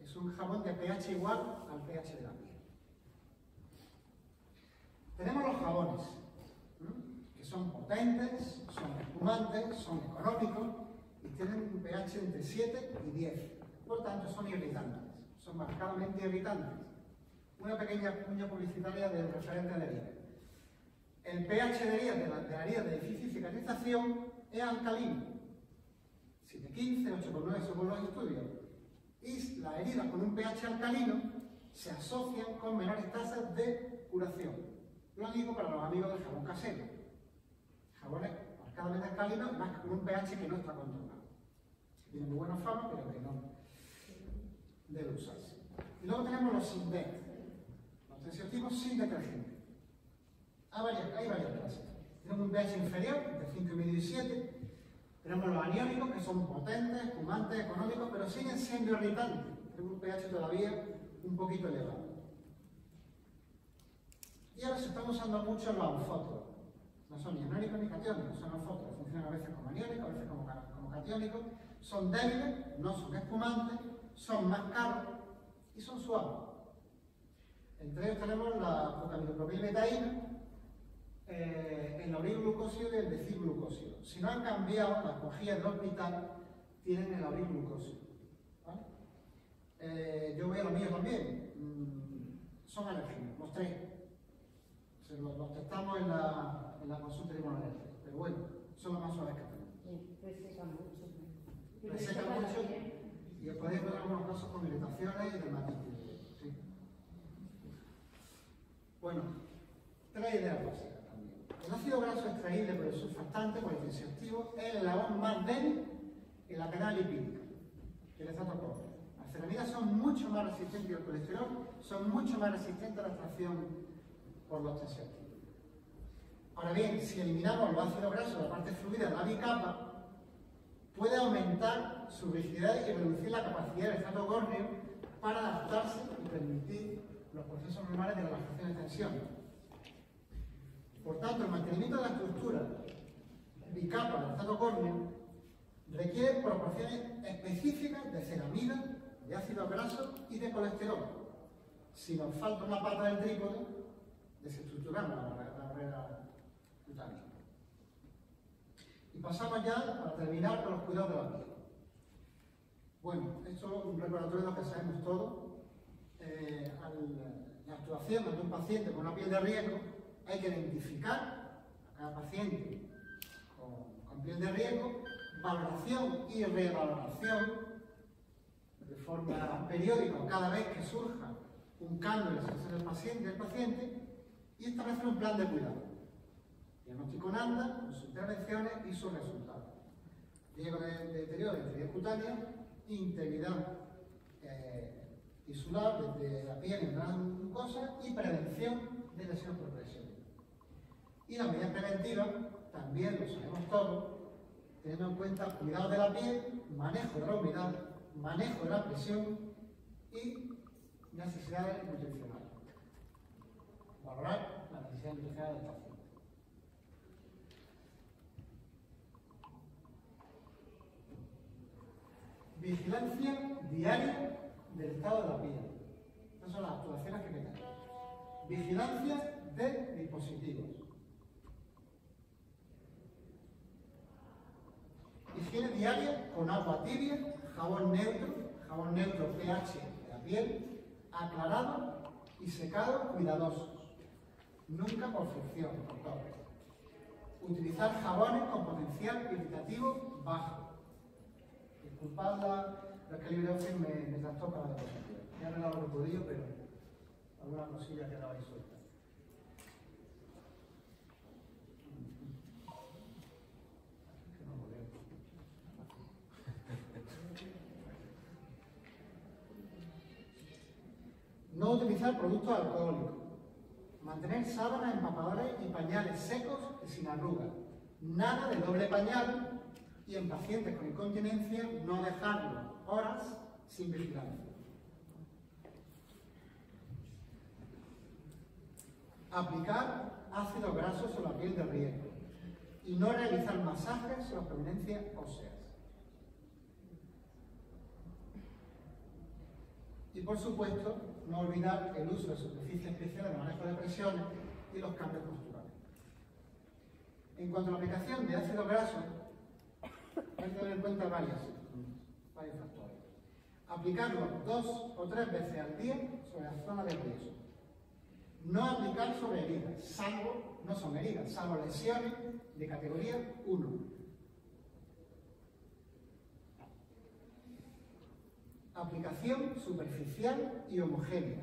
es un jabón de pH igual al pH de la piel. Tenemos los jabones, que son potentes, son espumantes, son económicos y tienen un pH entre 7 y 10. Por tanto, son irritantes, son marcadamente irritantes. Una pequeña cuña publicitaria del referente de herida. El pH de la herida de difícil cicatrización es alcalino, 7,15, 8,9 según los estudios. Y las heridas con un pH alcalino se asocian con menores tasas de curación. Lo digo para los amigos del jabón casero. Jabones marcadamente alcalinos, más con un pH que no está controlado. Tiene muy buena fama, pero que no debe usarse. Y luego tenemos los SINDET, los tensioactivos sin detergente. Hay varias clases. Tenemos un pH inferior, entre 5,5 y 7. Tenemos los aniónicos, que son potentes, espumantes, económicos, pero siguen siendo irritantes. Tenemos un pH todavía un poquito elevado. Y ahora se están usando mucho los anfóteros. No son ni aniónicos ni catiónicos, son anfóteros. Funcionan a veces como aniónicos, a veces como catiónicos. Son débiles, no son espumantes, son más caros y son suaves. Entre ellos tenemos la procamidopropilbetaína, el oliglucósido y el decilglucósido. Si no han cambiado las cojillas del hospital, tienen el abril glucósico. ¿Vale? Yo veo lo mío también. Son alérgenos, los tres. Los testamos en la consulta de inmunoalergia. Pero bueno, son los más suaves que tenemos. Resecan mucho. Resecan mucho y os podéis ver algunos casos con irritaciones y dermatitis. Sí. Bueno, tres ideas básicas también. El ácido graso extraíble por el surfactante, por el tensioactivo, es el eslabón más débil en la cadena lipídica, que el cetocromo. Las ceramidas son mucho más resistentes al colesterol, son mucho más resistentes a la extracción por los tensioactivos. Ahora bien, si eliminamos los ácidos grasos de la parte fluida de la bicapa, puede aumentar su rigidez y reducir la capacidad del estrato córneo para adaptarse y permitir los procesos normales de relajación y tensión. Por tanto, el mantenimiento de la estructura bicapa del estrato córneo requiere proporciones específicas de ceramida, de ácidos grasos y de colesterol. Si nos falta una pata del trípode, desestructuramos la barrera cutánea. Y pasamos ya, para terminar, con los cuidados de la piel. Bueno, esto es un recordatorio de lo que sabemos todos. La actuación de un paciente con una piel de riesgo, hay que identificar a cada paciente con piel de riesgo, valoración y revaloración de forma periódica cada vez que surja un cambio en la situación del paciente y establecer un plan de cuidado. Diagnóstico en ANDA, con sus intervenciones y sus resultados. Riesgo de deterioro de integridad cutánea, integridad tisular desde la piel en la mucosa y prevención de lesiones por presión. Y las medidas preventivas, también lo sabemos todos, teniendo en cuenta cuidado de la piel, manejo de la humedad, manejo de la presión y necesidades nutricionales. Valorar las necesidades nutricionales del paciente. Vigilancia diaria del estado de la piel. Estas son las actuaciones que tenemos. Vigilancia de dispositivos. Higiene diaria con agua tibia, jabón neutro pH de la piel, aclarado y secado cuidadosos. Nunca por fricción, por todo. Utilizar jabones con potencial irritativo bajo. Disculpad la que LibreOffice me trastoca la diapositiva. Ya me he dado el rodillo, pero alguna cosilla quedaba ahí suelta. No utilizar productos alcohólicos. Mantener sábanas, empapadores y pañales secos y sin arrugas. Nada de doble pañal y en pacientes con incontinencia no dejarlo horas sin vigilancia. Aplicar ácido graso sobre la piel de riesgo y no realizar masajes sobre las prominencias óseas. Y por supuesto, no olvidar el uso de superficies especiales de manejo de presiones y los cambios posturales. En cuanto a la aplicación de ácido graso, hay que tener en cuenta varios factores. Aplicarlo 2 o 3 veces al día sobre la zona de riesgo. No aplicar sobre heridas, salvo, no son heridas, salvo lesiones de categoría 1. Aplicación superficial y homogénea.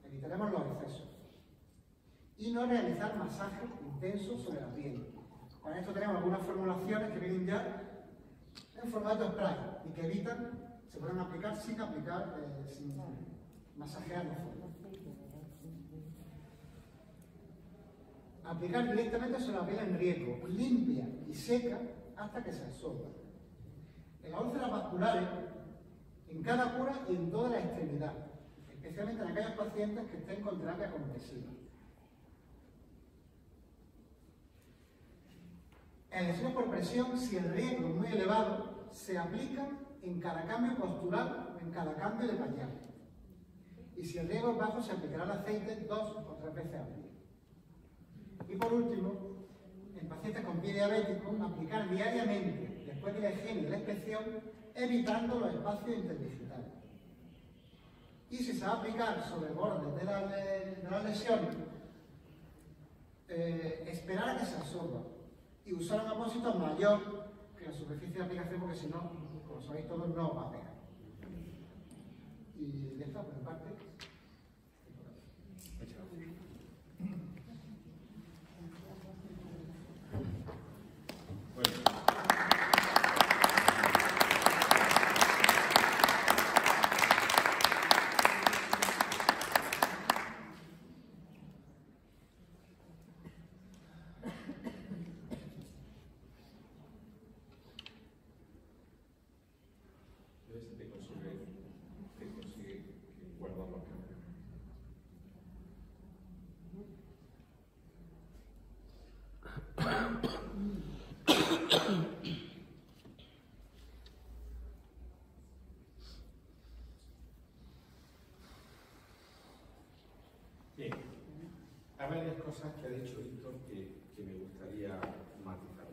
Evitaremos los excesos. Y no realizar masajes intensos sobre la piel. Para esto tenemos algunas formulaciones que vienen ya en formato spray y que evitan, se pueden aplicar sin aplicar, sin masajear la zona. Aplicar directamente sobre la piel en riesgo, limpia y seca hasta que se absorba. En las úlceras vasculares, en cada cura y en toda la extremidad, especialmente en aquellos pacientes que estén con terapia compresiva. En lesiones por presión, si el riesgo es muy elevado, se aplica en cada cambio postural o en cada cambio de pañal. Y si el riesgo es bajo, se aplicará el aceite 2 o 3 veces al día. Y por último, en pacientes con pie diabético, aplicar diariamente, después de la higiene y la inspección, evitando los espacios interdigitales. Y si se va a aplicar sobre bordes de la lesión, esperar a que se absorba y usar un apósito mayor que la superficie de aplicación, porque si no, como sabéis todos, no va a pegar. Y ya está, por mi parte. Bien, hay varias cosas que ha dicho Víctor que me gustaría matizar.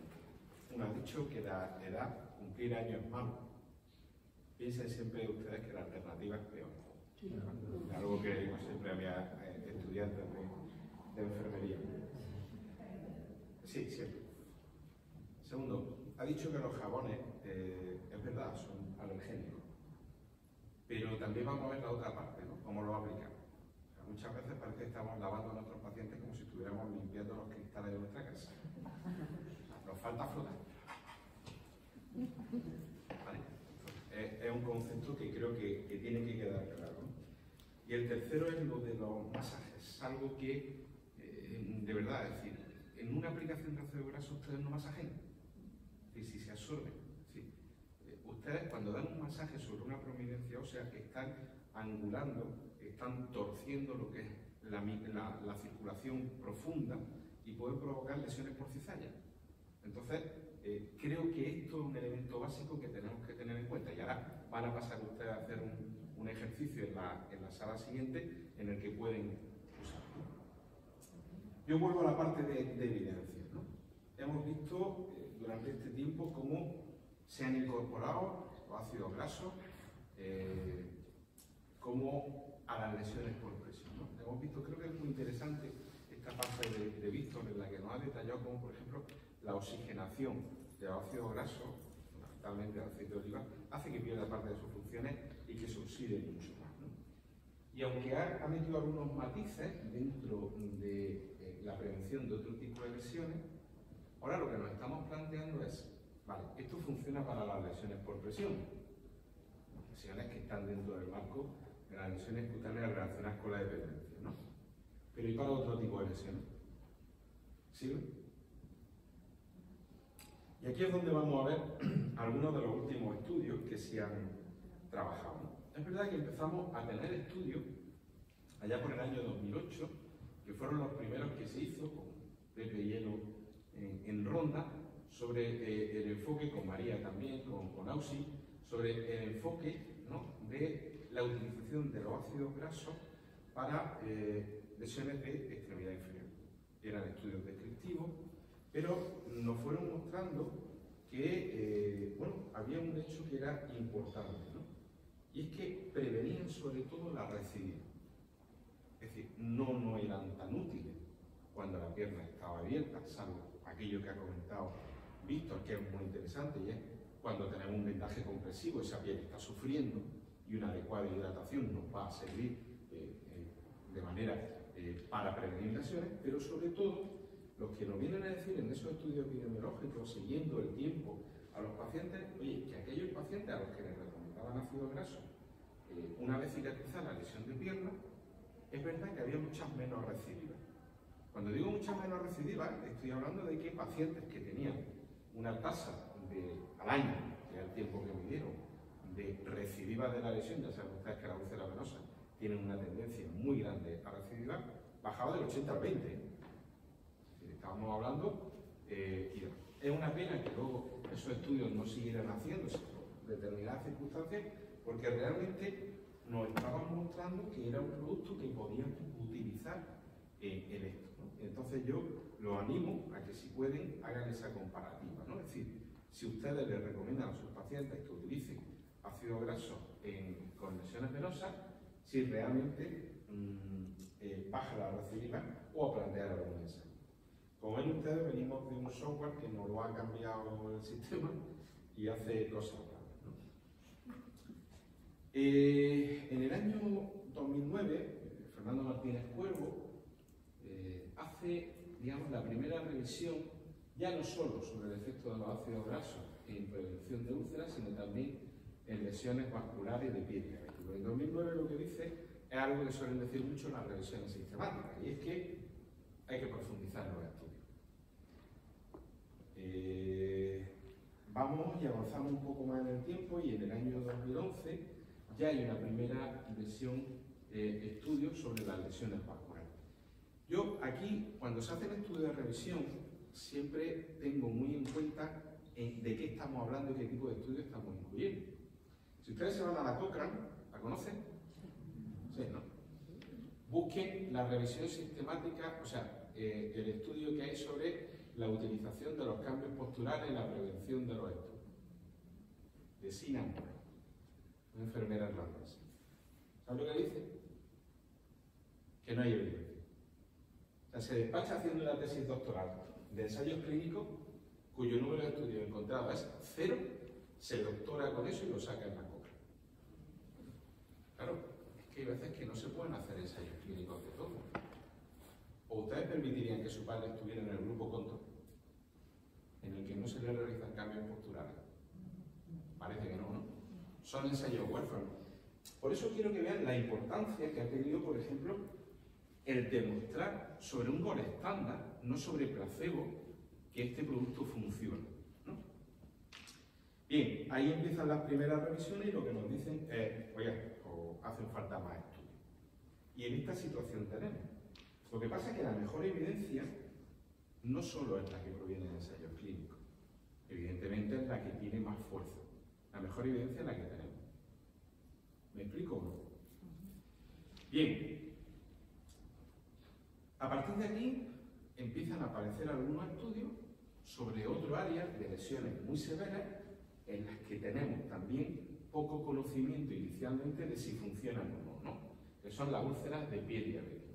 Uno ha dicho que la edad, cumplir años es malo. Piensen siempre ustedes que la alternativa es peor. Sí. Algo que digo siempre a mis estudiantes de enfermería. Sí, siempre. Segundo, ha dicho que los jabones, es verdad, son alergénicos. Pero también vamos a ver la otra parte, ¿no? Cómo lo aplicamos. Muchas veces parece que estamos lavando a nuestros pacientes como si estuviéramos limpiando los cristales de nuestra casa. Nos falta frotar. ¿Vale? Es un concepto que creo que tiene que quedar claro. Y el tercero es lo de los masajes. Algo que, de verdad, es decir, en una aplicación de ácido graso ustedes no masajean. Es decir, si se absorben. Ustedes cuando dan un masaje sobre una prominencia ósea están angulando, están torciendo lo que es la circulación profunda y pueden provocar lesiones por cizalla. Entonces, creo que esto es un elemento básico que tenemos que tener en cuenta. Y ahora van a pasar ustedes a hacer un ejercicio en la sala siguiente en el que pueden usarlo. Yo vuelvo a la parte de evidencias, ¿no? Hemos visto durante este tiempo cómo se han incorporado los ácidos grasos como a las lesiones por presión, ¿no? Hemos visto, creo que es muy interesante esta parte de Víctor en la que nos ha detallado como, por ejemplo, la oxigenación de los ácidos grasos, fundamentalmente el aceite de oliva, hace que pierda parte de sus funciones y que se oxide mucho más, ¿no? Y aunque ha metido algunos matices dentro de la prevención de otro tipo de lesiones, ahora lo que nos estamos planteando es, vale, esto funciona para las lesiones por presión, lesiones que están dentro del marco de las lesiones cutáneas relacionadas con la dependencia, ¿no? Pero ¿y para otro tipo de lesiones? ¿Sirve? Y aquí es donde vamos a ver algunos de los últimos estudios que se han trabajado, ¿no? Es verdad que empezamos a tener estudios allá por el año 2008, que fueron los primeros que se hizo con Pepe Hielo en Ronda, sobre el enfoque, con María también, con Ausi, sobre el enfoque, ¿no?, de la utilización de los ácidos grasos para lesiones de extremidad inferior. Eran estudios descriptivos, pero nos fueron mostrando que bueno, había un hecho que era importante, ¿no? Y es que prevenían sobre todo la recidiva. Es decir, no eran tan útiles cuando la pierna estaba abierta, salvo aquello que ha comentado Víctor, que es muy interesante, y es cuando tenemos un vendaje compresivo, esa piel está sufriendo y una adecuada hidratación nos va a servir de manera para prevenir lesiones, pero sobre todo los que nos vienen a decir en esos estudios epidemiológicos, siguiendo el tiempo a los pacientes, oye, que aquellos pacientes a los que les recomendaban ácido graso, una vez cicatrizada la lesión de pierna, es verdad que había muchas menos recidivas. Cuando digo muchas menos recidivas, estoy hablando de que pacientes que tenían una tasa al año, que es el tiempo que midieron, de recidiva de la lesión, ya saben ustedes que la úlcera venosa tiene una tendencia muy grande a recidivar, bajaba del 80 al 20. Estábamos hablando, y es una pena que luego esos estudios no siguieran haciéndose por determinadas circunstancias, porque realmente nos estaban mostrando que era un producto que podían utilizar en esto, ¿no? Entonces yo los animo a que si pueden hagan esa comparativa, ¿no? Es decir, si ustedes les recomiendan a sus pacientes que utilicen ácido graso con lesiones venosas, si realmente baja la recidiva o a plantear algún ensayo. Como ven ustedes, venimos de un software que nos lo ha cambiado el sistema y hace cosas raras, ¿no? En el año 2009, Fernando Martínez Cuervo hace, digamos, la primera revisión, ya no solo sobre el efecto de los ácidos grasos en prevención de úlceras, sino también en lesiones vasculares de pie diabético. En 2009 lo que dice es algo que suelen decir mucho las revisiones sistemáticas, y es que hay que profundizar en los estudios. Vamos y avanzamos un poco más en el tiempo, y en el año 2011 ya hay una primera estudio sobre las lesiones vasculares. Yo aquí, cuando se hacen estudios de revisión, siempre tengo muy en cuenta de qué estamos hablando y qué tipo de estudio estamos incluyendo. Si ustedes se van a la Cochrane, ¿la conocen? Sí, ¿no? Busquen la revisión sistemática, o sea, el estudio que hay sobre la utilización de los cambios posturales en la prevención de los estudios. De Sina Moore, una enfermera irlandesa. ¿Sabes lo que dice? Que no hay evidencia. O sea, se despacha haciendo una tesis doctoral de ensayos clínicos cuyo número de estudios encontrado es 0, se doctora con eso y lo saca en la Cochrane. Claro, es que hay veces que no se pueden hacer ensayos clínicos de todo. ¿O ustedes permitirían que su padre estuviera en el grupo control, en el que no se le realizan cambios posturales? Parece que no, ¿no? Son ensayos huérfanos. Por eso quiero que vean la importancia que ha tenido, por ejemplo, el demostrar sobre un gol estándar, no sobre placebo, que este producto funciona, ¿no? Bien, ahí empiezan las primeras revisiones y lo que nos dicen es, oye, hacen falta más estudios. Y en esta situación tenemos. Lo que pasa es que la mejor evidencia no solo es la que proviene de ensayos clínicos, evidentemente es la que tiene más fuerza. La mejor evidencia es la que tenemos. ¿Me explico o no? Bien, a partir de aquí empiezan a aparecer algunos estudios sobre otro área de lesiones muy severas en las que tenemos también poco conocimiento inicialmente de si funcionan o no, que son las úlceras de pie diabético.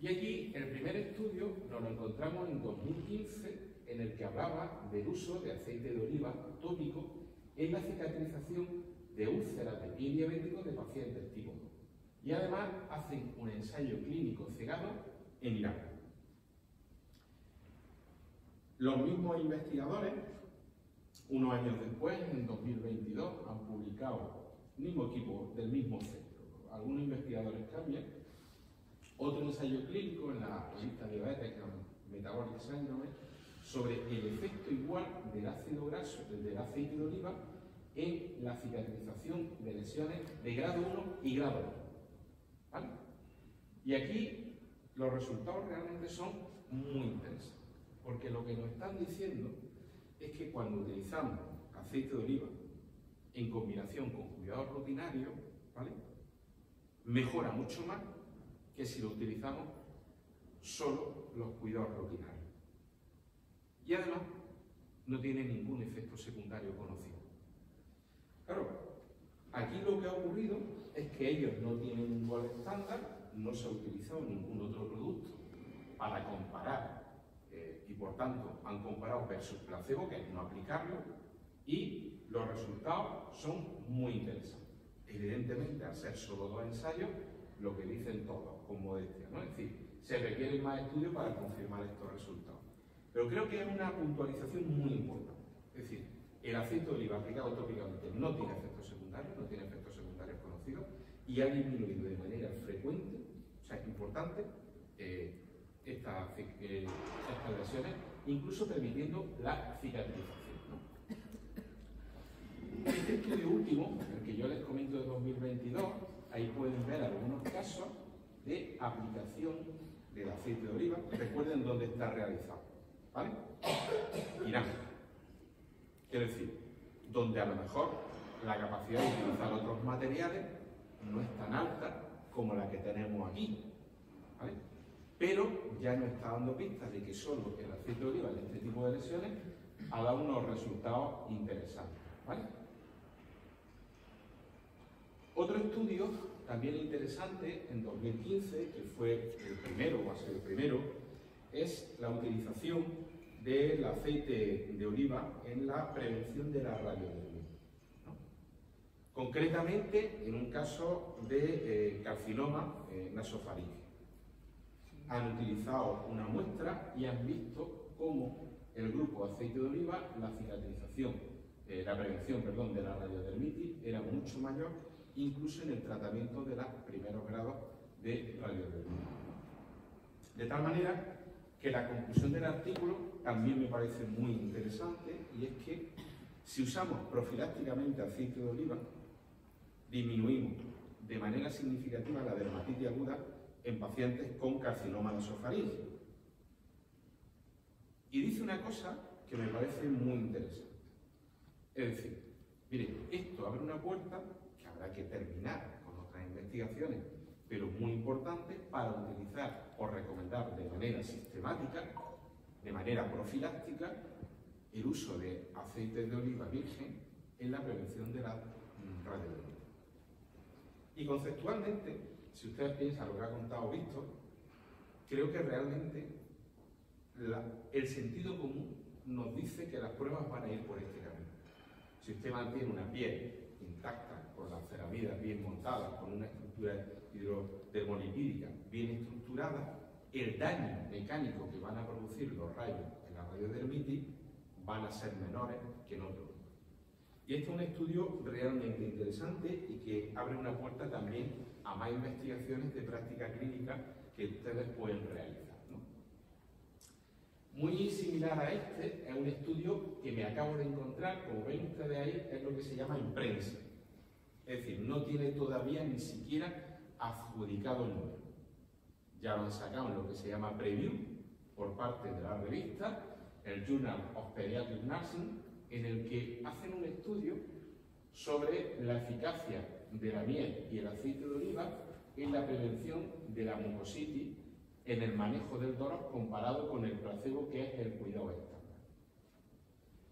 Y allí el primer estudio nos lo encontramos en 2015, en el que hablaba del uso de aceite de oliva tópico en la cicatrización de úlceras de pie diabético de pacientes tipo 2. Y además hacen un ensayo clínico cegado en Irán. Los mismos investigadores, unos años después, en 2022, han publicado, mismo equipo del mismo centro, algunos investigadores cambian, otro ensayo clínico en la revista Diabetes Metabolic Syndrome sobre el efecto igual del ácido graso, del aceite de oliva, en la cicatrización de lesiones de grado 1 y grado 2. ¿Vale? Y aquí los resultados realmente son muy interesantes, porque lo que nos están diciendo es que cuando utilizamos aceite de oliva en combinación con cuidados rutinarios, ¿vale?, mejora mucho más que si lo utilizamos solo los cuidados rutinarios. Y además no tiene ningún efecto secundario conocido. Claro, aquí lo que ha ocurrido es que ellos no tienen un gol estándar, no se ha utilizado ningún otro producto para comparar y por tanto han comparado versus placebo, que es no aplicarlo, y los resultados son muy interesantes. Evidentemente, al ser solo 2 ensayos, lo que dicen todos, con modestia, ¿no? Es decir, se requieren más estudios para confirmar estos resultados. Pero creo que es una puntualización muy importante. Es decir, el aceite de oliva aplicado tópicamente no tiene efectos secundarios, no tiene efectos secundarios conocidos, y ha disminuido de manera frecuente, o sea, importante, estas lesiones, incluso permitiendo la cicatrización, ¿no? Este estudio último, el que yo les comento de 2022, ahí pueden ver algunos casos de aplicación del aceite de oliva. Recuerden dónde está realizado, ¿vale? Irán. Quiero decir, donde a lo mejor la capacidad de utilizar otros materiales no es tan alta como la que tenemos aquí, ¿vale? pero ya nos está dando pistas de que solo el aceite de oliva en este tipo de lesiones ha dado unos resultados interesantes, ¿vale? Otro estudio también interesante en 2015, que fue el primero, va a ser el primero, es la utilización del aceite de oliva en la prevención de la radiotermia, ¿no? Concretamente en un caso de carcinoma nasofaríngeo. Han utilizado una muestra y han visto cómo el grupo de aceite de oliva, la cicatrización, la prevención, perdón, de la radiodermitis era mucho mayor, incluso en el tratamiento de los primeros grados de radiodermitis. De tal manera que la conclusión del artículo también me parece muy interesante, y es que si usamos profilácticamente aceite de oliva, disminuimos de manera significativa la dermatitis aguda en pacientes con carcinoma nasofaríngeo. Y dice una cosa que me parece muy interesante. Es decir, mire, esto abre una puerta que habrá que terminar con otras investigaciones, pero muy importante para utilizar o recomendar de manera sistemática, de manera profiláctica, el uso de aceite de oliva virgen en la prevención de la radiotermia. Y conceptualmente, si ustedes piensan lo que ha contado Víctor, creo que realmente el sentido común nos dice que las pruebas van a ir por este camino. Si usted mantiene una piel intacta, con las ceramidas bien montadas, con una estructura hidrodermolipídica bien estructurada, el daño mecánico que van a producir los rayos en la radiodermitis van a ser menores que en otros. Y este es un estudio realmente interesante y que abre una puerta también a más investigaciones de práctica clínica que ustedes pueden realizar, ¿no? Muy similar a este es un estudio que me acabo de encontrar, como ven ustedes ahí, es lo que se llama en prensa. Es decir, no tiene todavía ni siquiera adjudicado el número. Ya lo han sacado en lo que se llama preview por parte de la revista, el Journal of Pediatric Nursing, en el que hacen un estudio sobre la eficacia de la miel y el aceite de oliva en la prevención de la mucositis en el manejo del dolor comparado con el placebo, que es el cuidado estándar.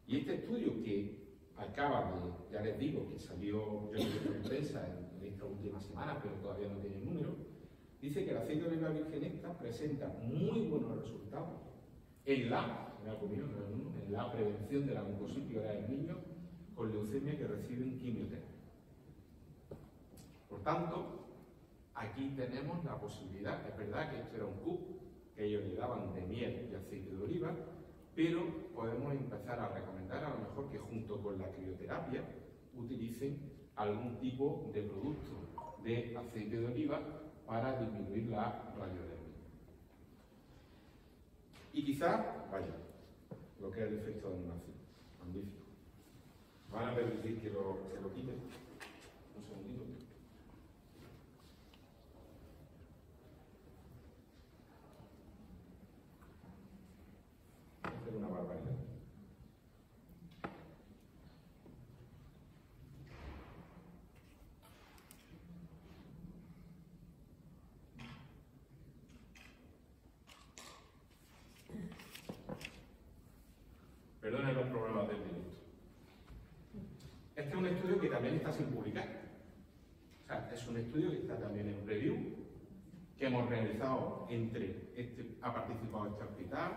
Y este estudio, que acaba de, ya les digo, que salió en prensa en esta última semana, pero todavía no tiene número, dice que el aceite de oliva virgen extra presenta muy buenos resultados en la prevención de la mucositis oral en niños con leucemia que reciben quimioterapia. Por tanto, aquí tenemos la posibilidad, es verdad que esto era un cup que ellos le daban de miel y aceite de oliva, pero podemos empezar a recomendar a lo mejor que junto con la crioterapia utilicen algún tipo de producto de aceite de oliva para disminuir la radiotermia. Y quizá, vaya, lo que es el efecto de animación. Magnífico. Van a permitir que lo quiten. Un segundito. Voy a hacer una barbaridad. Perdonen los problemas del directo. Este es un estudio que también está sin publicar. O sea, es un estudio que está también en preview, que hemos realizado ha participado este hospital,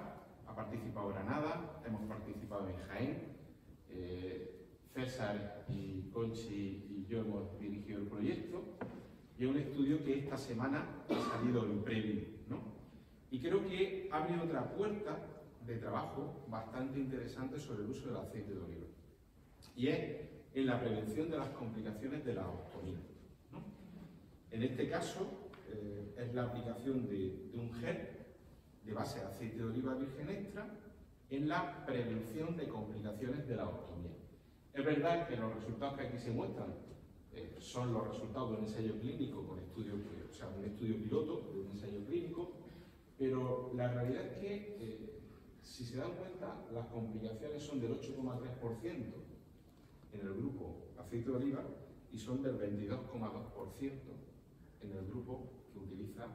ha participado Granada, hemos participado en Jaén, César y Conchi y yo hemos dirigido el proyecto, y es un estudio que esta semana ha salido en preview, ¿no? Y creo que abre otra puerta de trabajo bastante interesante sobre el uso del aceite de oliva, y es en la prevención de las complicaciones de la ostomía, ¿no? En este caso es la aplicación de un gel de base de aceite de oliva virgen extra en la prevención de complicaciones de la ostomía. Es verdad que los resultados que aquí se muestran son los resultados de un ensayo clínico con un estudio piloto de un ensayo clínico, pero la realidad es que si se dan cuenta, las complicaciones son del 8,3% en el grupo aceite de oliva y son del 22,2% en el grupo que utiliza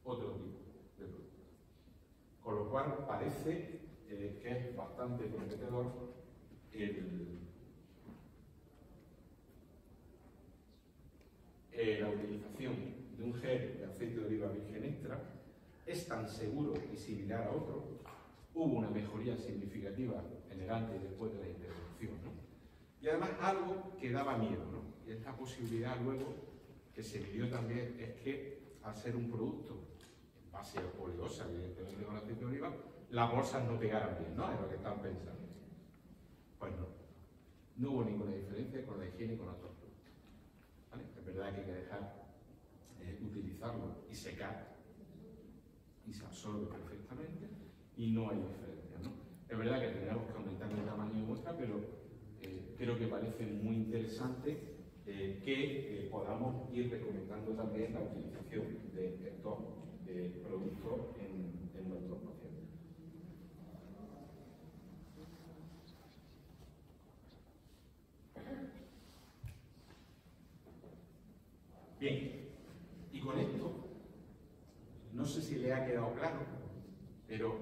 otro tipo de producto. Con lo cual parece que es bastante prometedor la utilización de un gel de aceite de oliva virgen extra. Es tan seguro y similar a otro. Hubo una mejoría significativa en el antes y después de la intervención, ¿no? Y además algo que daba miedo, ¿no? Y esta posibilidad luego que se vio también es que al ser un producto en base oleosa, evidentemente con aceite de oliva, las bolsas no pegaran bien, ¿no? Es lo que estaban pensando. Pues no. No hubo ninguna diferencia con la higiene y con otros productos, ¿vale? Es verdad que hay que dejar utilizarlo y secar y se absorbe perfectamente y no hay diferencia, ¿no? Es verdad que tenemos que aumentar el tamaño de muestra, pero creo que parece muy interesante que podamos ir recomendando también la utilización de estos productos en nuestros pacientes. Bien, y con esto, no sé si le ha quedado claro, pero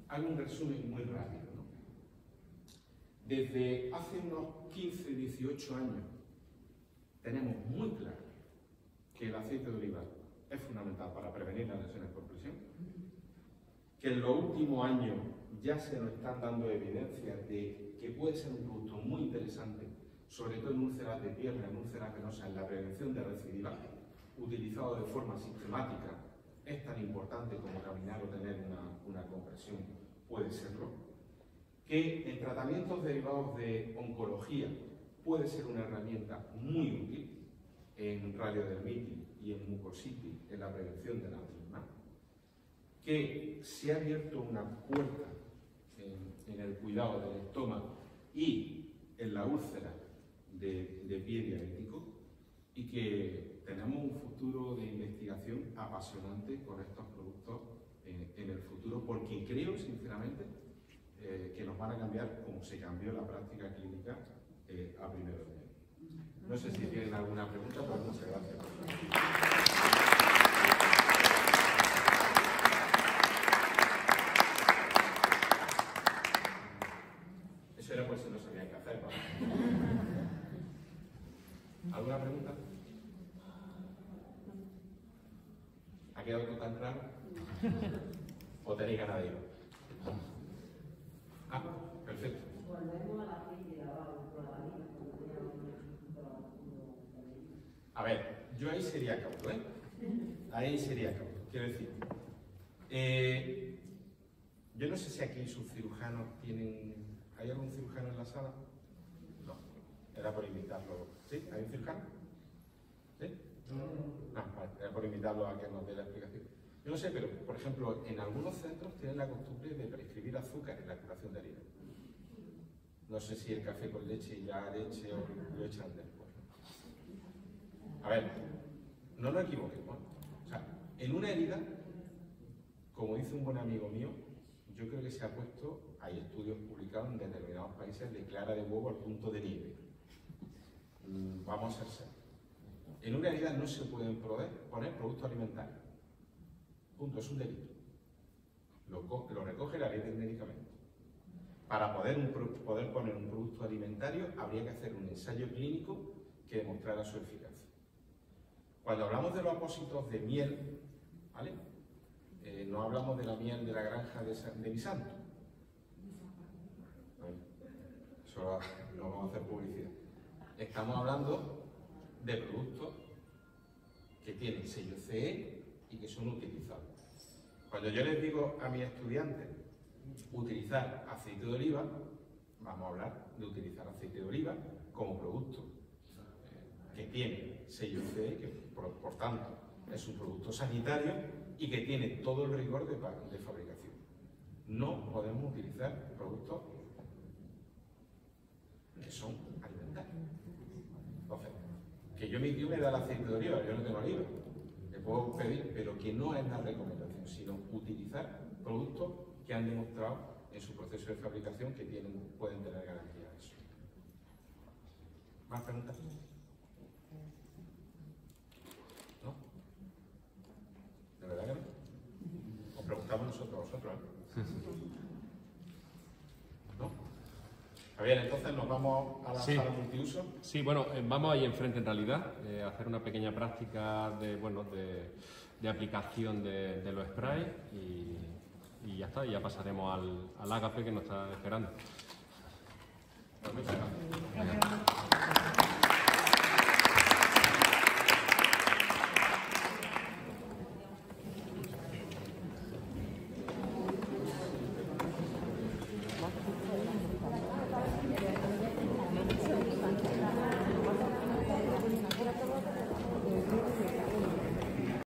hago un resumen muy rápido, ¿no? Desde hace unos 15, 18 años tenemos muy claro que el aceite de oliva es fundamental para prevenir las lesiones por presión, que en los últimos años ya se nos están dando evidencias de que puede ser un producto muy interesante, sobre todo en úlceras de pierna, en úlceras venosas, en la prevención de recidivas, utilizado de forma sistemática. Es tan importante como caminar o tener una compresión, puede serlo. Que en tratamientos derivados de oncología puede ser una herramienta muy útil en radiodermitis y en mucositis, en la prevención de la misma. Que se ha abierto una puerta en el cuidado del estómago y en la úlcera de pie diabético, y que tenemos un futuro de investigación apasionante con estos productos en el futuro, porque creo sinceramente que nos van a cambiar como se cambió la práctica clínica a primero de año. No sé si tienen alguna pregunta, pero muchas gracias. Eso era por si no sabían qué hacer, ¿no? ¿Alguna pregunta? ¿Ha quedado todo tan claro? ¿O tenéis ganas de ir? Ah, perfecto. Volvemos a la aceite de lavado, A ver, yo ahí sería cauto, ¿eh? Ahí sería cauto. Quiero decir, yo no sé si aquí sus cirujanos tienen... ¿Hay algún cirujano en la sala? No. Era por invitarlo. ¿Sí? ¿Hay un cirujano? ¿Sí? Ah, vale. Era por invitarlo a que nos dé la explicación. Yo no sé, pero, por ejemplo, en algunos centros tienen la costumbre de prescribir azúcar en la curación de heridas. No sé si el café con leche ya leche o lo echan después. A ver, no nos equivoquemos. O sea, en una herida, como dice un buen amigo mío, yo creo que se ha puesto, hay estudios publicados en determinados países de clara de huevo al punto de nieve. Vamos a ser serios. En una herida no se pueden poner productos alimentarios. Punto, es un delito. Lo recoge la ley del medicamento. Para poder poner un producto alimentario habría que hacer un ensayo clínico que demostrara su eficacia. Cuando hablamos de los apósitos de miel, ¿vale? No hablamos de la miel de la granja de mi santo. Eso no vamos a hacer publicidad. Estamos hablando de productos que tienen sello CE y que son utilizables. Cuando yo les digo a mis estudiantes utilizar aceite de oliva, vamos a hablar de utilizar aceite de oliva como producto que tiene sello CE, que por tanto es un producto sanitario y que tiene todo el rigor de fabricación. No podemos utilizar productos que son alimentarios. Entonces, que yo mi tío me da el aceite de oliva, yo no tengo oliva, le puedo pedir, pero que no es la recomendación, sino utilizar productos que han demostrado en su proceso de fabricación que pueden tener garantía de eso. ¿Más preguntas? ¿No? ¿De verdad que no? Os preguntamos nosotros a vosotros, ¿eh? ¿No? Javier, entonces nos vamos a la Sí. sala multiuso. Sí, bueno, vamos ahí enfrente en realidad, a hacer una pequeña práctica de, bueno, de aplicación de los sprays y ya está, y ya pasaremos al ágape que nos está esperando. Pues muchas gracias.